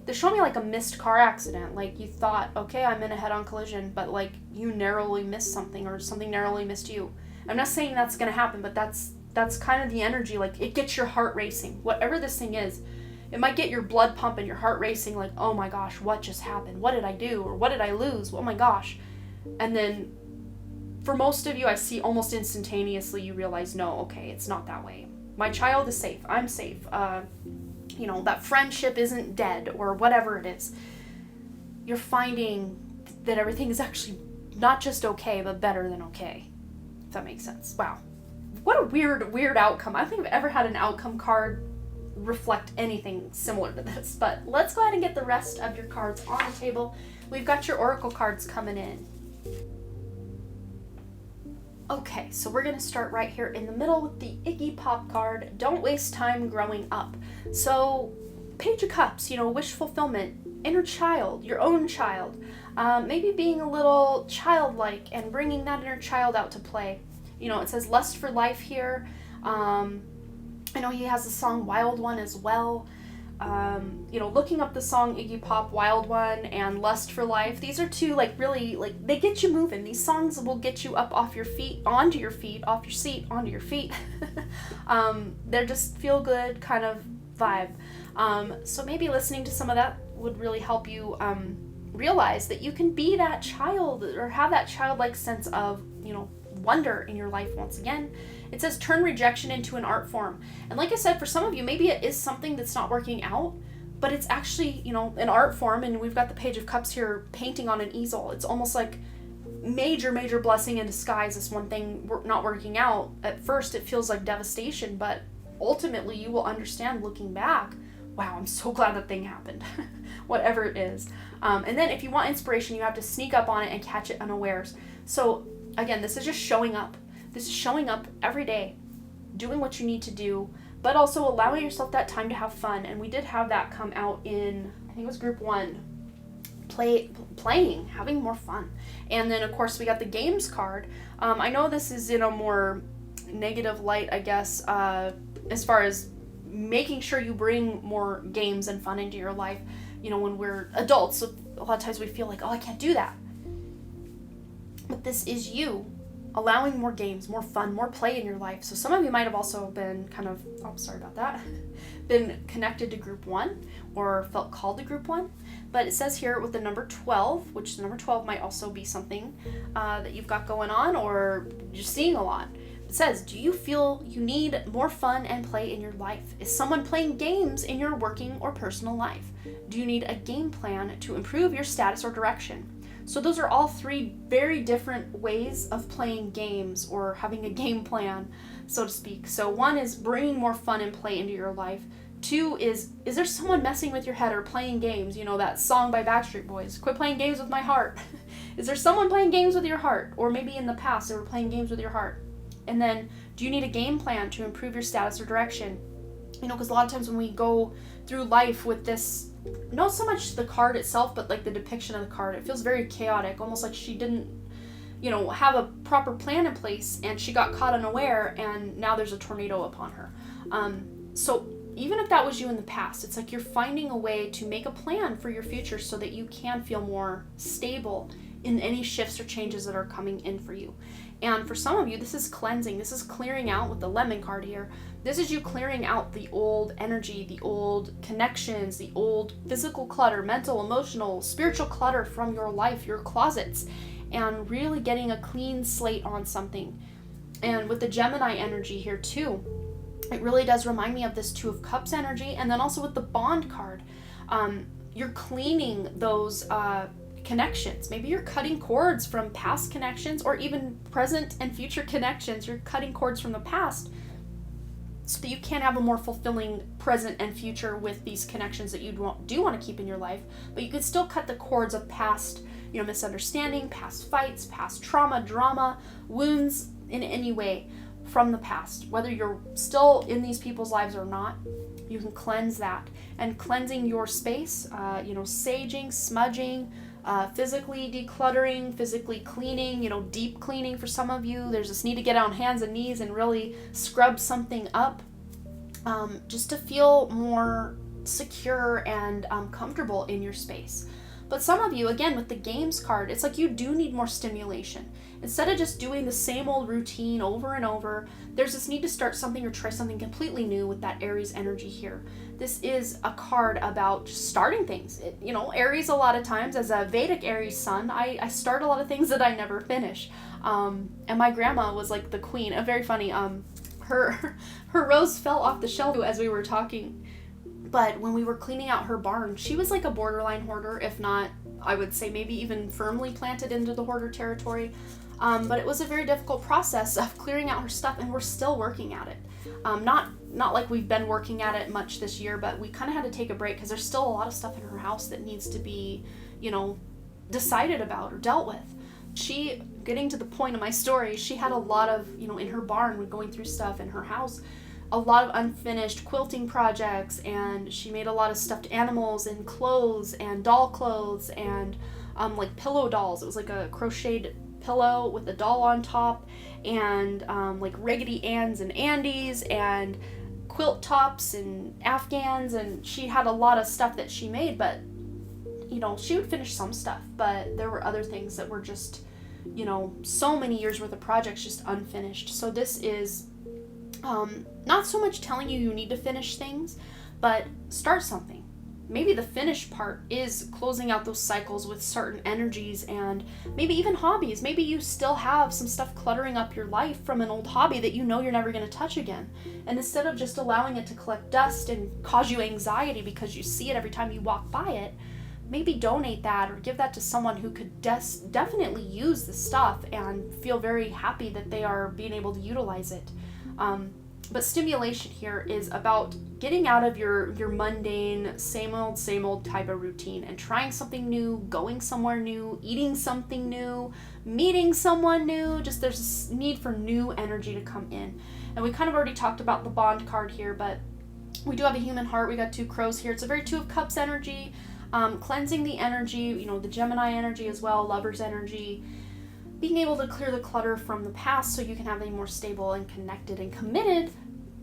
they're showing me like a missed car accident. Like you thought, okay, I'm in a head-on collision, but like you narrowly missed something, or something narrowly missed you. I'm not saying that's gonna happen, but that's kind of the energy. Like it gets your heart racing. Whatever this thing is, it might get your blood pumping, your heart racing, like, oh my gosh, what just happened? What did I do? Or what did I lose? Oh my gosh. And then for most of you, I see almost instantaneously you realize, no, okay, it's not that way. My child is safe. I'm safe. That friendship isn't dead, or whatever it is. You're finding that everything is actually not just okay, but better than okay. If that makes sense. Wow. What a weird outcome. I don't think I've ever had an outcome card reflect anything similar to this, but let's go ahead and get the rest of your cards on the table. We've got your oracle cards coming in. Okay, so we're going to start right here in the middle with the Iggy Pop card, Don't Waste Time Growing Up. So Page of Cups, wish fulfillment, inner child, your own child, maybe being a little childlike and bringing that inner child out to play. It says lust for life here. I know he has the song Wild One as well. Looking up the song Iggy Pop, Wild One, and Lust for Life, these are two, really, they get you moving. These songs will get you up off your feet, onto your feet, off your seat, onto your feet. They're just feel good kind of vibe. So maybe listening to some of that would really help you realize that you can be that child or have that childlike sense of, wonder in your life once again. It says turn rejection into an art form. And like I said, for some of you, maybe it is something that's not working out, but it's actually, an art form. And we've got the Page of Cups here painting on an easel. It's almost like major blessing in disguise. This one thing not working out. At first, it feels like devastation, but ultimately you will understand looking back, wow, I'm so glad that thing happened. Whatever it is. And then if you want inspiration, you have to sneak up on it and catch it unawares. So again, this is just showing up. This is showing up every day, doing what you need to do, but also allowing yourself that time to have fun. And we did have that come out in, I think it was group 1, playing, having more fun. And then of course we got the games card. I know this is in a more negative light, I guess, as far as making sure you bring more games and fun into your life. When we're adults, so a lot of times we feel like, oh, I can't do that. But this is you allowing more games, more fun, more play in your life. So some of you might have also been been connected to group 1 or felt called to group 1. But it says here with the number 12, which the number 12 might also be something that you've got going on or you're seeing a lot. It says, do you feel you need more fun and play in your life? Is someone playing games in your working or personal life? Do you need a game plan to improve your status or direction? So those are all 3 very different ways of playing games or having a game plan, so to speak. So 1 is bringing more fun and play into your life. 2 is there someone messing with your head or playing games? That song by Backstreet Boys, quit playing games with my heart. Is there someone playing games with your heart? Or maybe in the past they were playing games with your heart. And then, do you need a game plan to improve your status or direction? Because a lot of times when we go through life with this, not so much the card itself, but like the depiction of the card, it feels very chaotic, almost like she didn't, have a proper plan in place and she got caught unaware and now there's a tornado upon her. So even if that was you in the past, it's like you're finding a way to make a plan for your future so that you can feel more stable in any shifts or changes that are coming in for you. And for some of you, this is cleansing. This is clearing out with the lemon card here. This is you clearing out the old energy, the old connections, the old physical clutter, mental, emotional, spiritual clutter from your life, your closets, and really getting a clean slate on something. And with the Gemini energy here too, it really does remind me of this 2 of Cups energy. And then also with the Bond card, you're cleaning those connections. Maybe you're cutting cords from past connections or even present and future connections. You're cutting cords from the past so that you can have a more fulfilling present and future with these connections that you do want to keep in your life, but you could still cut the cords of past, misunderstanding, past fights, past trauma, drama, wounds in any way from the past. Whether you're still in these people's lives or not, you can cleanse that. And cleansing your space, saging, smudging, physically decluttering, physically cleaning, deep cleaning for some of you. There's this need to get on hands and knees and really scrub something up, just to feel more secure and comfortable in your space. But some of you, again, with the games card, it's like you do need more stimulation. Instead of just doing the same old routine over and over, there's this need to start something or try something completely new with that Aries energy here. This is a card about just starting things. Aries, a lot of times, as a Vedic Aries sun, I start a lot of things that I never finish. And my grandma was like the queen. Very funny. Her rose fell off the shelf as we were talking. But when we were cleaning out her barn, she was like a borderline hoarder, if not, I would say maybe even firmly planted into the hoarder territory. But it was a very difficult process of clearing out her stuff, and we're still working at it. Not like we've been working at it much this year, but we kind of had to take a break because there's still a lot of stuff in her house that needs to be, decided about or dealt with. She, getting to the point of my story, she had a lot of, in her barn, going through stuff in her house, a lot of unfinished quilting projects, and she made a lot of stuffed animals and clothes and doll clothes and like pillow dolls. It was like a crocheted pillow with a doll on top, and like Raggedy Anns and Andys and quilt tops and Afghans, and she had a lot of stuff that she made, but you know, she would finish some stuff, but there were other things that were just, you know, so many years worth of projects just unfinished. So this is not so much telling you need to finish things, but start something. Maybe the finish part is closing out those cycles with certain energies and maybe even hobbies. Maybe you still have some stuff cluttering up your life from an old hobby that you know you're never going to touch again. And instead of just allowing it to collect dust and cause you anxiety because you see it every time you walk by it, maybe donate that or give that to someone who could definitely use the stuff and feel very happy that they are being able to utilize it. But stimulation here is about getting out of your mundane, same old type of routine and trying something new, going somewhere new, eating something new, meeting someone new. Just there's this need for new energy to come in. And we kind of already talked about the bond card here, but we do have a human heart. We got 2 crows here. It's a very 2 of Cups energy, cleansing the energy, you know, the Gemini energy as well, Lover's energy. Being able to clear the clutter from the past so you can have a more stable and connected and committed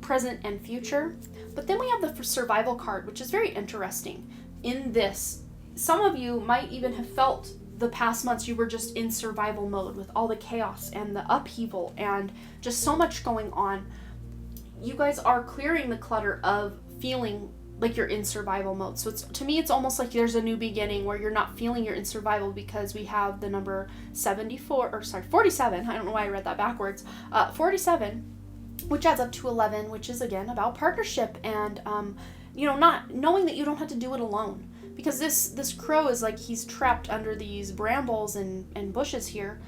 present and future. But then we have the survival card, which is very interesting. In this, some of you might even have felt the past months you were just in survival mode with all the chaos and the upheaval and just so much going on. You guys are clearing the clutter of feeling like you're in survival mode. So to me, it's almost like there's a new beginning where you're not feeling you're in survival, because we have the number 47. I don't know why I read that backwards. 47, which adds up to 11, which is again about partnership and, you know, not knowing that you don't have to do it alone. Because this crow is like, he's trapped under these brambles and bushes here,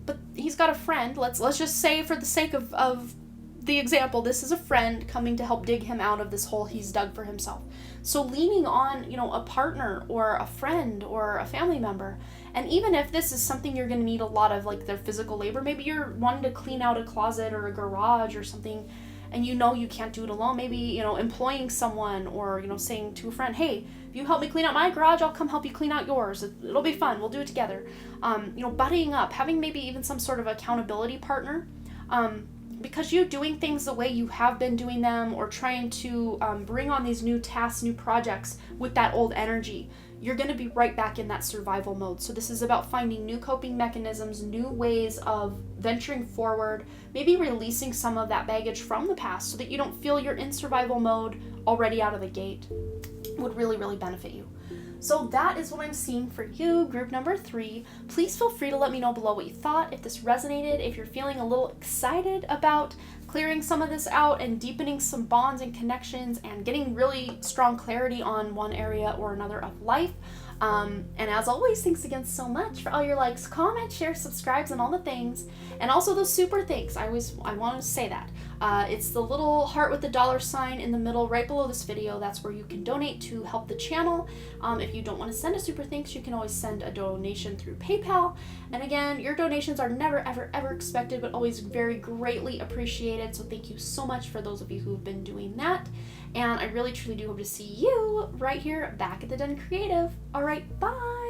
but he's got a friend. Let's just say, for the sake of the example, this is a friend coming to help dig him out of this hole he's dug for himself. So leaning on, you know, a partner or a friend or a family member. And even if this is something you're going to need a lot of, like their physical labor, maybe you're wanting to clean out a closet or a garage or something, and you know you can't do it alone. Maybe, you know, employing someone, or, you know, saying to a friend, hey, if you help me clean out my garage, I'll come help you clean out yours. It'll be fun. We'll do it together. You know, buddying up, having maybe even some sort of accountability partner. Because you doing things the way you have been doing them, or trying to bring on these new tasks, new projects with that old energy, you're going to be right back in that survival mode. So this is about finding new coping mechanisms, new ways of venturing forward, maybe releasing some of that baggage from the past so that you don't feel you're in survival mode already out of the gate. Would really, really benefit you. So that is what I'm seeing for you, group number 3. Please feel free to let me know below what you thought, if this resonated, if you're feeling a little excited about clearing some of this out and deepening some bonds and connections and getting really strong clarity on one area or another of life. And as always, thanks again so much for all your likes, comments, shares, subscribes, and all the things. And also those super thanks. I want to say that. It's the little heart with the $sign in the middle right below this video. That's where you can donate to help the channel. If you don't want to send a super thanks, you can always send a donation through PayPal. And again, your donations are never, ever, ever expected, but always very greatly appreciated. So thank you so much for those of you who've been doing that. And I really, truly do hope to see you right here back at the Den Creative. All right, bye.